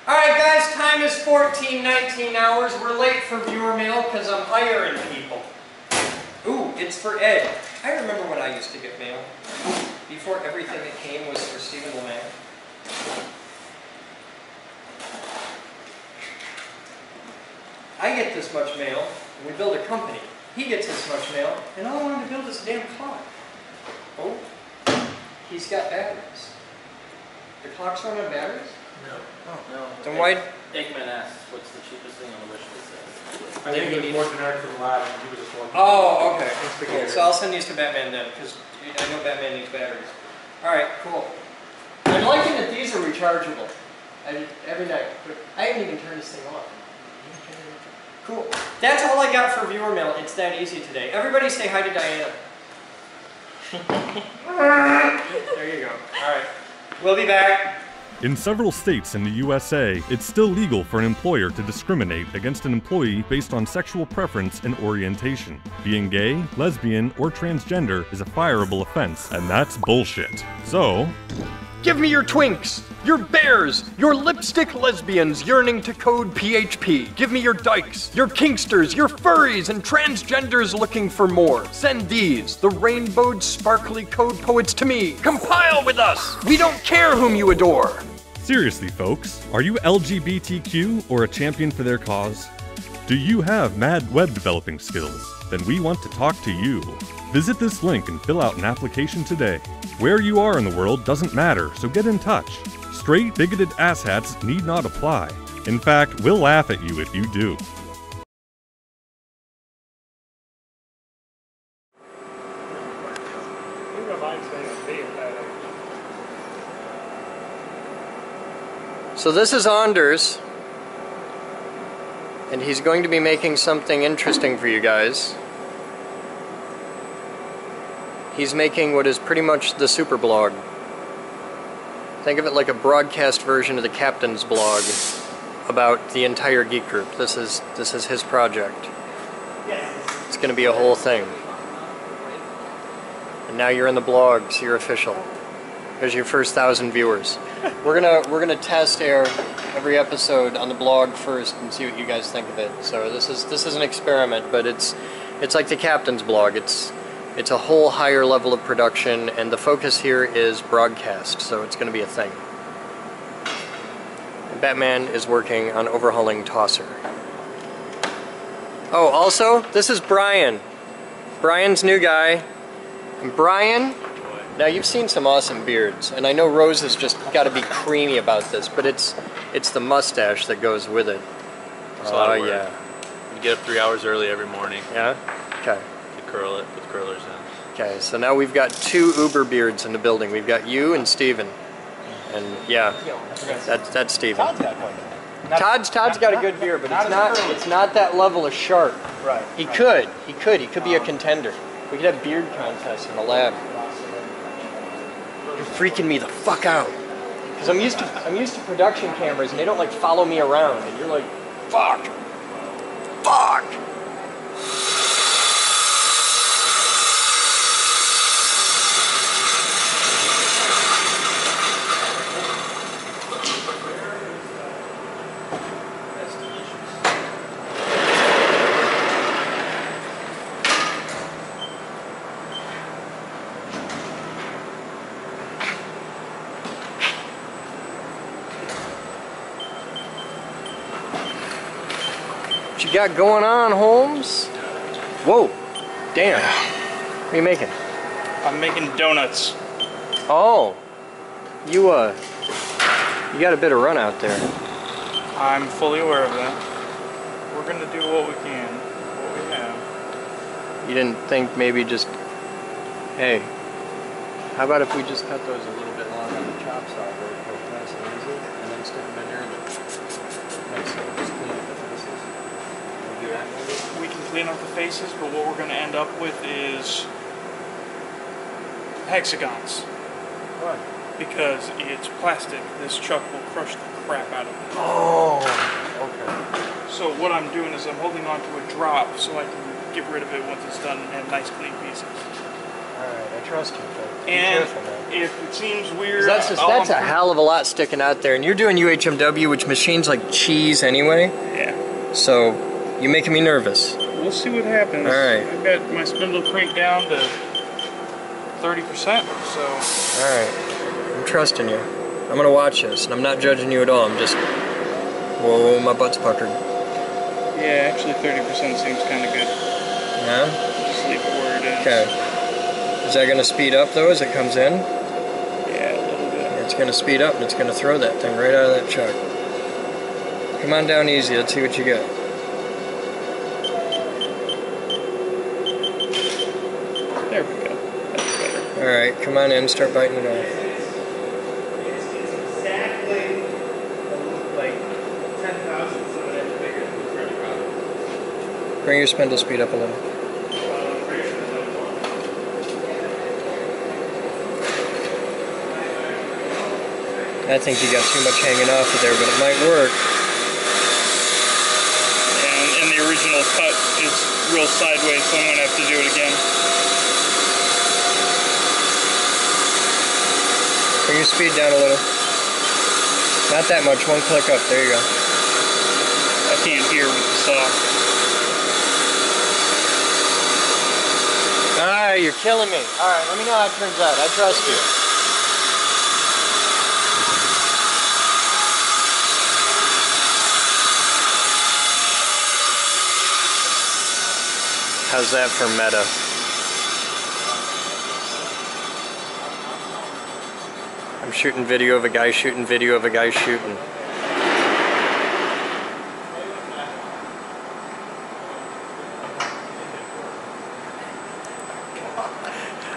All right, guys, time is 14:19 hours. We're late for viewer mail because I'm hiring people. Ooh, it's for Ed. I remember when I used to get mail. Before everything that came was for Stephen LeMay. I get this much mail, and we build a company. He gets this much mail, and all I wanted to build is a damn clock. Oh, he's got batteries. The clocks run on batteries? No. Oh. No. Then why? Eggman asked, what's the cheapest thing on the wish list? I think it was more generic for the lab, and he was just one. Oh, okay. Cool. So I'll send these to Batman then, because I know Batman needs batteries. All right, cool. I'm liking that these are rechargeable. Every night. I haven't even turned this thing off. Cool. That's all I got for viewer mail. It's that easy today. Everybody say hi to Diana. There you go. All right. We'll be back. In several states in the USA, it's still legal for an employer to discriminate against an employee based on sexual preference and orientation. Being gay, lesbian, or transgender is a fireable offense, and that's bullshit. So, Give me your twinks, your bears, your lipstick lesbians yearning to code PHP. Give me your dykes, your kinksters, your furries, and transgenders looking for more. Send these, the rainbowed sparkly code poets to me. Compile with us. We don't care whom you adore. seriously folks, are you LGBTQ or a champion for their cause? Do you have mad web developing skills? Then we want to talk to you. Visit this link and fill out an application today. Where you are in the world doesn't matter, so get in touch. Straight, bigoted asshats need not apply. In fact, we'll laugh at you if you do. So this is Anders, and he's going to be making something interesting for you guys. He's making what is pretty much the super blog. Think of it like a broadcast version of the Captain's blog about the entire geek group. This is his project. It's going to be a whole thing. And now you're in the blog, so you're official. There's your first 1,000 viewers. We're gonna test air every episode on the blog first and see what you guys think of it. So this is an experiment, but it's like the Captain's blog. It's a whole higher level of production, and the focus here is broadcast, so it's going to be a thing. And Batman is working on overhauling Tosser. Oh, also, this is Brian. Brian's new guy. And Brian, now you've seen some awesome beards, and I know Rose has just got to be creamy about this, but it's the mustache that goes with it. It's a lot of work. Yeah. You get up 3 hours early every morning. Yeah? Okay. You curl it with curlers in. Okay, so now we've got 2 Uber beards in the building. We've got you and Steven. And yeah, that's Steven. Todd's got quite a bit. Todd's got a good beer, but it's not that level of sharp. Right. He could be a contender. We could have beard contests in the lab. You're freaking me the fuck out. Because I'm used to production cameras and they don't like follow me around and you're like, fuck. What you got going on, Holmes? Whoa, damn. What are you making? I'm making donuts. Oh, you got a bit of run out there. I'm fully aware of that. We're gonna do what we can, what we have. You didn't think maybe just, hey, how about if we just cut those a little bit long on the chop saw very quick, nice and easy, and then stick them in there and just clean up the faces? We'll do that maybe? We can clean up the faces, but what we're gonna end up with is hexagons. Why? Because it's plastic. This chuck will crush the crap out of it. Oh, okay. So what I'm doing is I'm holding on to a drop so I can get rid of it once it's done and have nice clean pieces. Alright, I trust you, but be And careful, man. if it seems weird, That's a hell of a lot sticking out there, and you're doing UHMW, which machines like cheese anyway. Yeah. So you're making me nervous. We'll see what happens. All right. I've got my spindle cranked down to 30%, so... Alright. I'm trusting you. I'm gonna watch this, and I'm not judging you at all. I'm just... Whoa, my butt's puckered. Yeah, actually 30% seems kind of good. Yeah? Just leave it where it is. Okay. Is that gonna speed up, though, as it comes in? Yeah, a little bit. It's gonna speed up, and it's gonna throw that thing right out of that chuck. Come on down easy. Let's see what you got. There we go. That's better. Alright, come on in, start biting it off. It's exactly like 10,000ths of an inch bigger than the French rod. Bring your spindle speed up a little. I think you got too much hanging off of there, but it might work. And the original cut is real sideways, so I'm going to have to do it again. Bring your speed down a little. Not that much, one click up, there you go. I can't hear with the saw. Alright, you're killing me. Alright, let me know how it turns out. I trust you. How's that for meta? I'm shooting video of a guy shooting video of a guy shooting.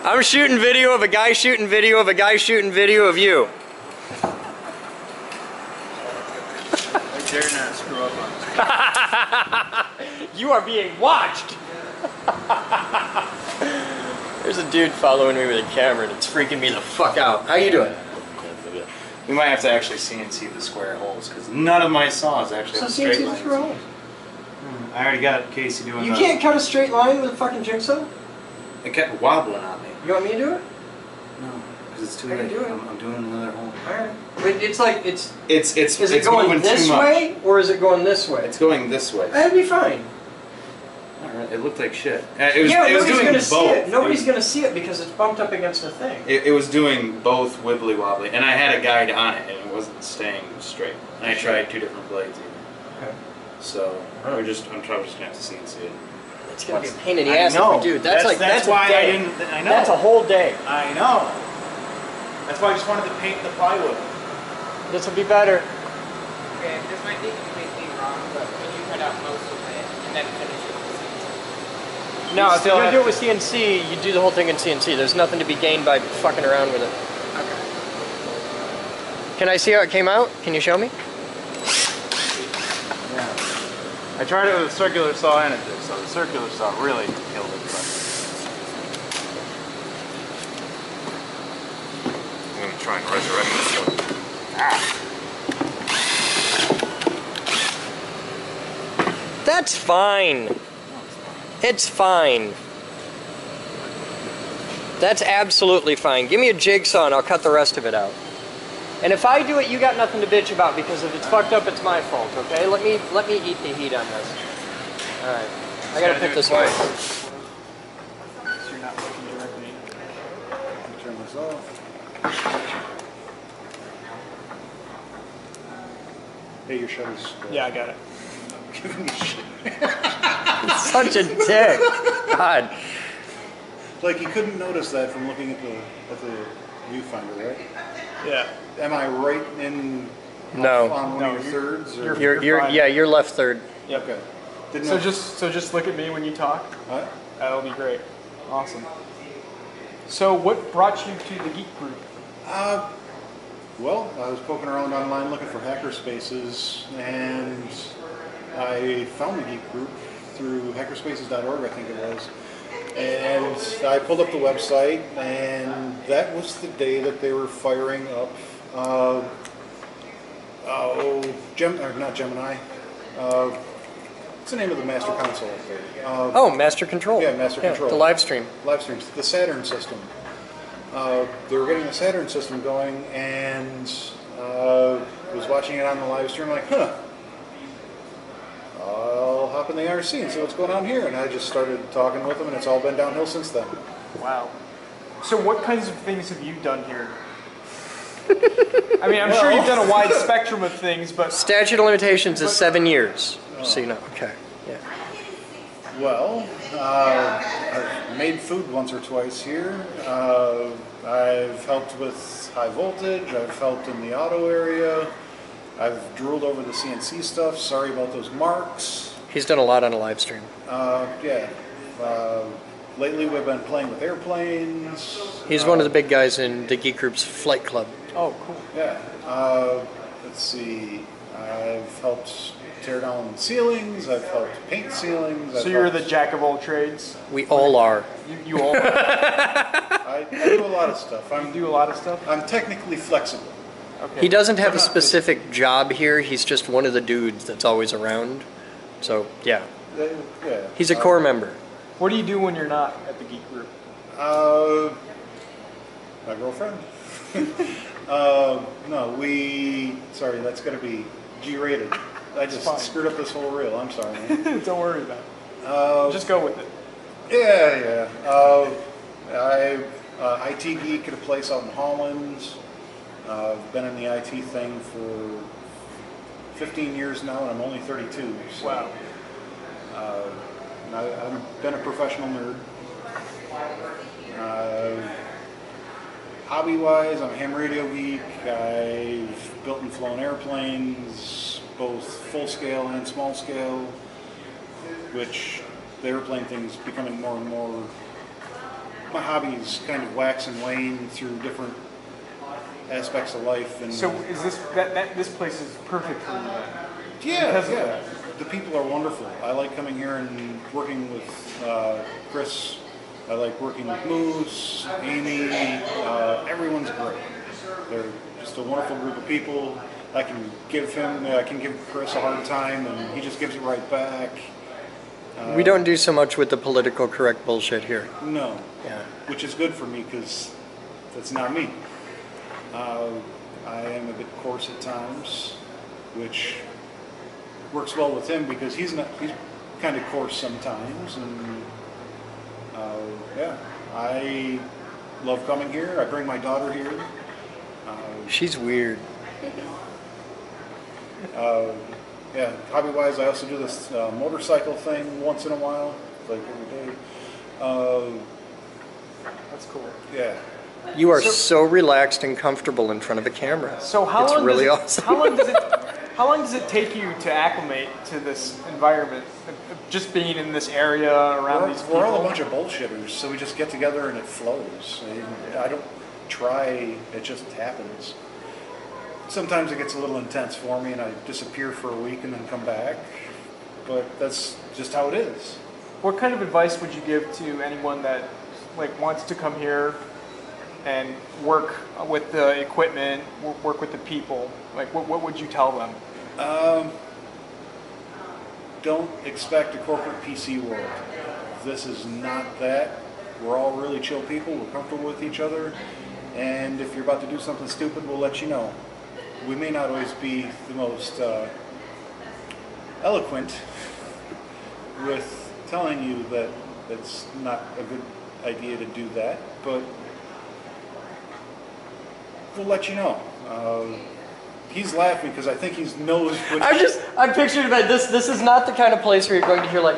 I'm shooting video of a guy shooting video of a guy shooting video of you. I dare not screw up on this. You are being watched! There's a dude following me with a camera and it's freaking me the fuck out. How you doing? We might have to actually CNC the square holes because none of my saws actually have straight lines. Holes. I already got Casey doing You can't cut a straight line with a fucking jigsaw? It kept wobbling on me. You want me to do it? No, because it's too I can late. do it. I'm doing another hole. Alright. But it's like, is It's it going moving this too much. way or is it going this way? It's going this way. That'd be fine. Alright, it looked like shit. It was, Yeah, it was nobody's doing gonna both. see it. Nobody's gonna see it because it's bumped up against the thing. It was doing both wibbly wobbly, and I had a guide on it, and it wasn't staying straight. And I tried 2 different blades even. Okay. So I'm probably just gonna have to CNC it. It's gonna be a pain in the ass if we do. That's why a day. I didn't. I know. That's a whole day. I know. That's why I just wanted to paint the plywood. This will be better. Okay, this might be completely wrong, but when you cut out most of it and then finish it with CNC. No, if you're gonna do it with CNC, you do the whole thing in CNC. There's nothing to be gained by fucking around with it. Okay. Can I see how it came out? Can you show me? Yeah. I tried it with a circular saw and it did, so the circular saw really killed it. But I'm going to try and resurrect this one. That's fine. It's fine. That's absolutely fine. Give me a jigsaw and I'll cut the rest of it out. And if I do it, you got nothing to bitch about, because if it's fucked up, it's my fault, okay? Let me eat the heat on this. All right. I gotta put this away. So you're not looking directly. Turn this off. Hey, your shutter's. Yeah, I got it. Giving me shit. Such a dick. God. Like, you couldn't notice that from looking at the viewfinder, right? Yeah. Am I right in No. on one of your thirds? Or? You're left third. Yep. Okay. So just look at me when you talk. What? That'll be great. Awesome. So what brought you to the Geek Group? Well, I was poking around online looking for hacker spaces, and I found the Geek Group through hackerspaces.org, I think it was. And I pulled up the website, and that was the day that they were firing up not Gemini. What's the name of the master console up there? Master Control. Yeah, Master Control. The live stream. Live streams. The Saturn system. They were getting the Saturn system going, and was watching it on the live stream, like, I'll hop in the IRC and see what's going on here. And I just started talking with them, and it's all been downhill since then. Wow. So what kinds of things have you done here? I mean, I'm sure you've done a wide spectrum of things, but... Statute of limitations is 7 years. So you know, okay. Yeah. Well, I've made food once or twice here. I've helped with high voltage. I've helped in the auto area. I've drooled over the CNC stuff. Sorry about those marks. He's done a lot on a live stream. Yeah. Lately we've been playing with airplanes. He's one of the big guys in the Geek Group's flight club. Oh, cool. Yeah. Let's see. I've helped tear down ceilings. I've helped paint ceilings. So you're the jack of all trades? We all are. You all are? I do a lot of stuff. You do a lot of stuff? I'm technically flexible. Okay. He doesn't have a specific job here. He's just one of the dudes that's always around. So, yeah. Yeah. He's a core member. What do you do when you're not at the Geek Group? My girlfriend? No, sorry, that's going to be G-rated. I just screwed up this whole reel. I'm sorry, man. Don't worry about it. Just go with it. Yeah. I'm IT geek at a place out in Holland. I've been in the IT thing for 15 years now, and I'm only 32. So, wow. I've been a professional nerd. Hobby-wise, I'm a ham radio geek. I've built and flown airplanes, both full-scale and small-scale, which the airplane thing's becoming more and more. My hobbies kind of wax and wane through different aspects of life. And so is this this place is perfect for you then? Yeah. The people are wonderful. I like coming here and working with Chris. I like working with Moose, Amy. Everyone's great. They're just a wonderful group of people. I can give Chris a hard time, and he just gives it right back. We don't do so much with the political correct bullshit here. No. Yeah. Which is good for me, because that's not me. I am a bit coarse at times, which works well with him because he's kind of coarse sometimes, and yeah, I love coming here. I bring my daughter here. She's weird. Yeah, hobby-wise, I also do this motorcycle thing once in a while, like every day. That's cool. Yeah. You are so relaxed and comfortable in front of a camera. So how it's long really does it, awesome. How long does it take you to acclimate to this environment? Just being in this area around these people? We're all a bunch of bullshitters, so we just get together and it flows. I don't try, it just happens. sometimes it gets a little intense for me and I disappear for a week and then come back. But that's just how it is. What kind of advice would you give to anyone that like wants to come here and work with the equipment, work with the people? Like, what would you tell them? Don't expect a corporate PC world. This is not that. We're all really chill people. We're comfortable with each other. And if you're about to do something stupid, we'll let you know. We may not always be the most eloquent with telling you that it's not a good idea to do that, but we'll let you know. He's laughing because I think he knows what... I'm picturing that this is not the kind of place where you're going to hear like,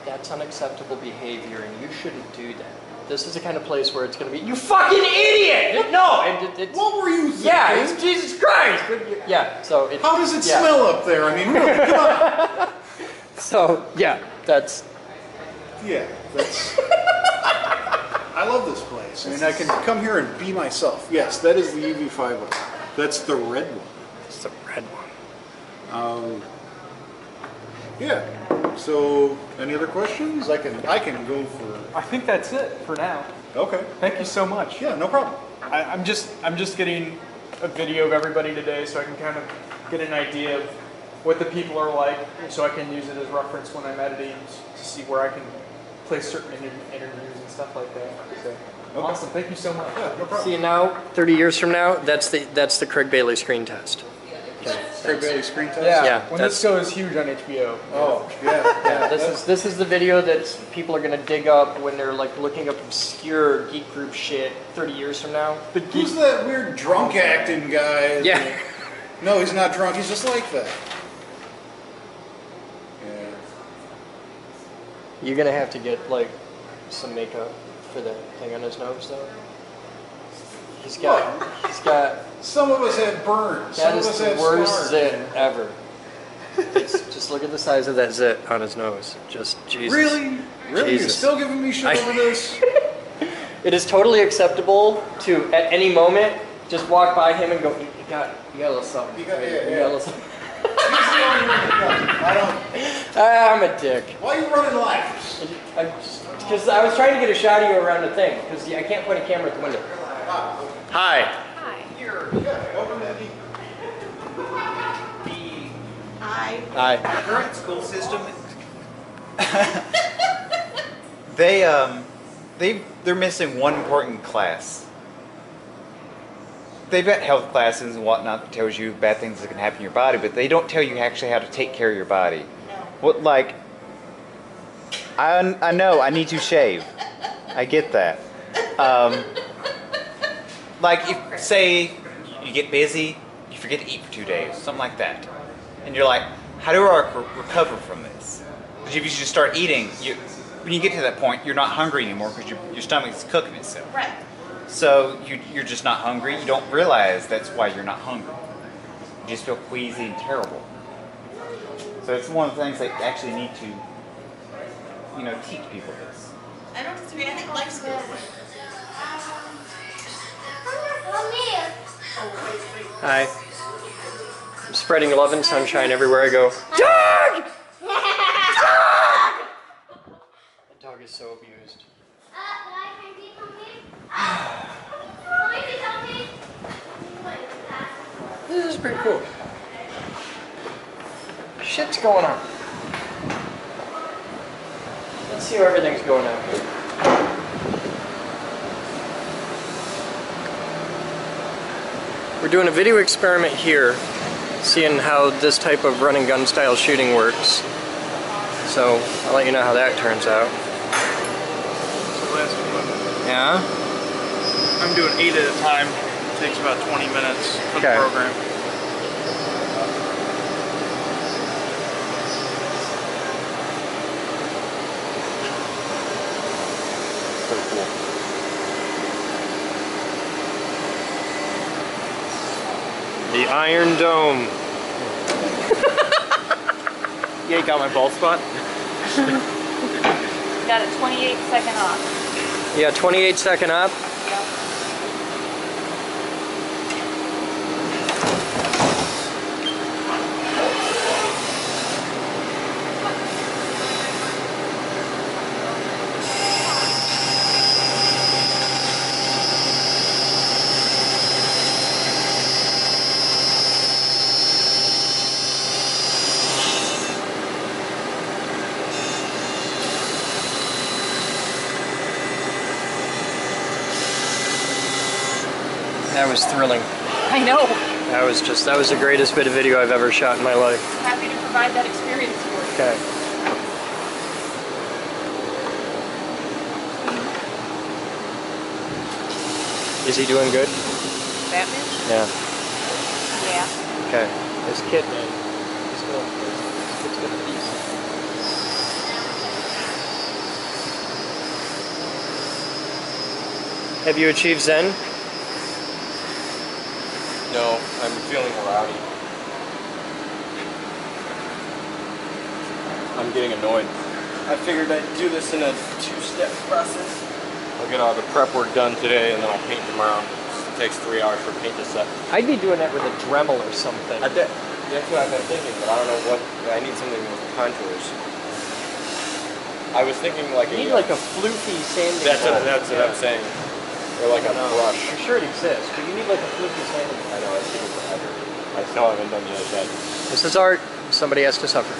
that's unacceptable behavior and you shouldn't do that. This is the kind of place where it's going to be, you fucking idiot! No! It's, what were you thinking? Yeah, it's Jesus Christ! Yeah, so it's... How does it smell up there? I mean, really, come on! So, yeah, that's... Yeah, that's... I love this place. I mean, I can come here and be myself. Yes, that is the EV5 one. That's the red one. It's the red one. Yeah. So, any other questions? I can go for... I think that's it for now. Okay. Thank you so much. Yeah, no problem. I'm just getting a video of everybody today so I can kind of get an idea of what the people are like, so I can use it as reference when I'm editing to see where I can place certain interviews and stuff like that. So, awesome. Thank you so much. Yeah, no problem. See you now, 30 years from now, that's the Craig Bailey screen test. Okay. Craig Bailey screen test? Yeah. When this goes huge on HBO. Oh, yeah. This is the video that people are going to dig up when they're like looking up obscure geek group shit 30 years from now. Who's that weird drunk acting guy? Yeah. No, he's not drunk. He's just like that. Yeah. You're going to have to get like some makeup for that thing on his nose though. He's got some of us had burns. That is the worst zit ever. Just look at the size of that zit on his nose. Just Jesus. Really? Really? Jesus. You're still giving me shit over this? It is totally acceptable to at any moment just walk by him and go, you got a little something. You got a little something. I'm a dick. Why are you running laps? Because I was trying to get a shot of you around the thing. Because I can't point a camera at the window. Hi. Hi. Here, yeah, open that deep. Hi. The current school system, they're missing one important class. They've got health classes and whatnot that tells you bad things that can happen in your body, but they don't tell you actually how to take care of your body. What, like, I know I need to shave. I get that. Like, if, say, you get busy, you forget to eat for 2 days, something like that. And you're like, how do I recover from this? Because if you just start eating, when you get to that point, you're not hungry anymore because your stomach's cooking itself. Right. So you're just not hungry. You don't realize that's why you're not hungry. You just feel queasy and terrible. So it's one of the things they actually need to, teach people this. I don't have to be anything life skills. Hi. I'm spreading love and sunshine everywhere I go. Dog! Dog! That dog is so abused. This is pretty cool. Shit's going on. Let's see how everything's going out here. We're doing a video experiment here, seeing how this type of run and gun style shooting works. So I'll let you know how that turns out. Yeah? I'm doing 8 at a time. It takes about 20 minutes for the program. So cool. The Iron Dome. Yeah, you got my bald spot? Got a 28-second off. Yeah, 28-second up. That was thrilling. I know. That was the greatest bit of video I've ever shot in my life. Happy to provide that experience for you. Okay. Is he doing good? Batman? Yeah. Yeah. Okay. This kid, man, he's going for it. This kid's got a piece. Have you achieved Zen? No, I'm feeling rowdy. I'm getting annoyed. I figured I'd do this in a two-step process. I'll get all the prep work done today and then I'll paint tomorrow. It takes 3 hours for paint to set. I'd be doing that with a Dremel or something. That's what I've been thinking, but I don't know what. I need something with contours. I was thinking like You need like a floofy sanding That's bowl. what I'm saying. Or like a brush. I'm sure it exists, but you need like a floofy sanding bowl. I know, it's super forever. I still haven't done the other side. This is art. Somebody has to suffer.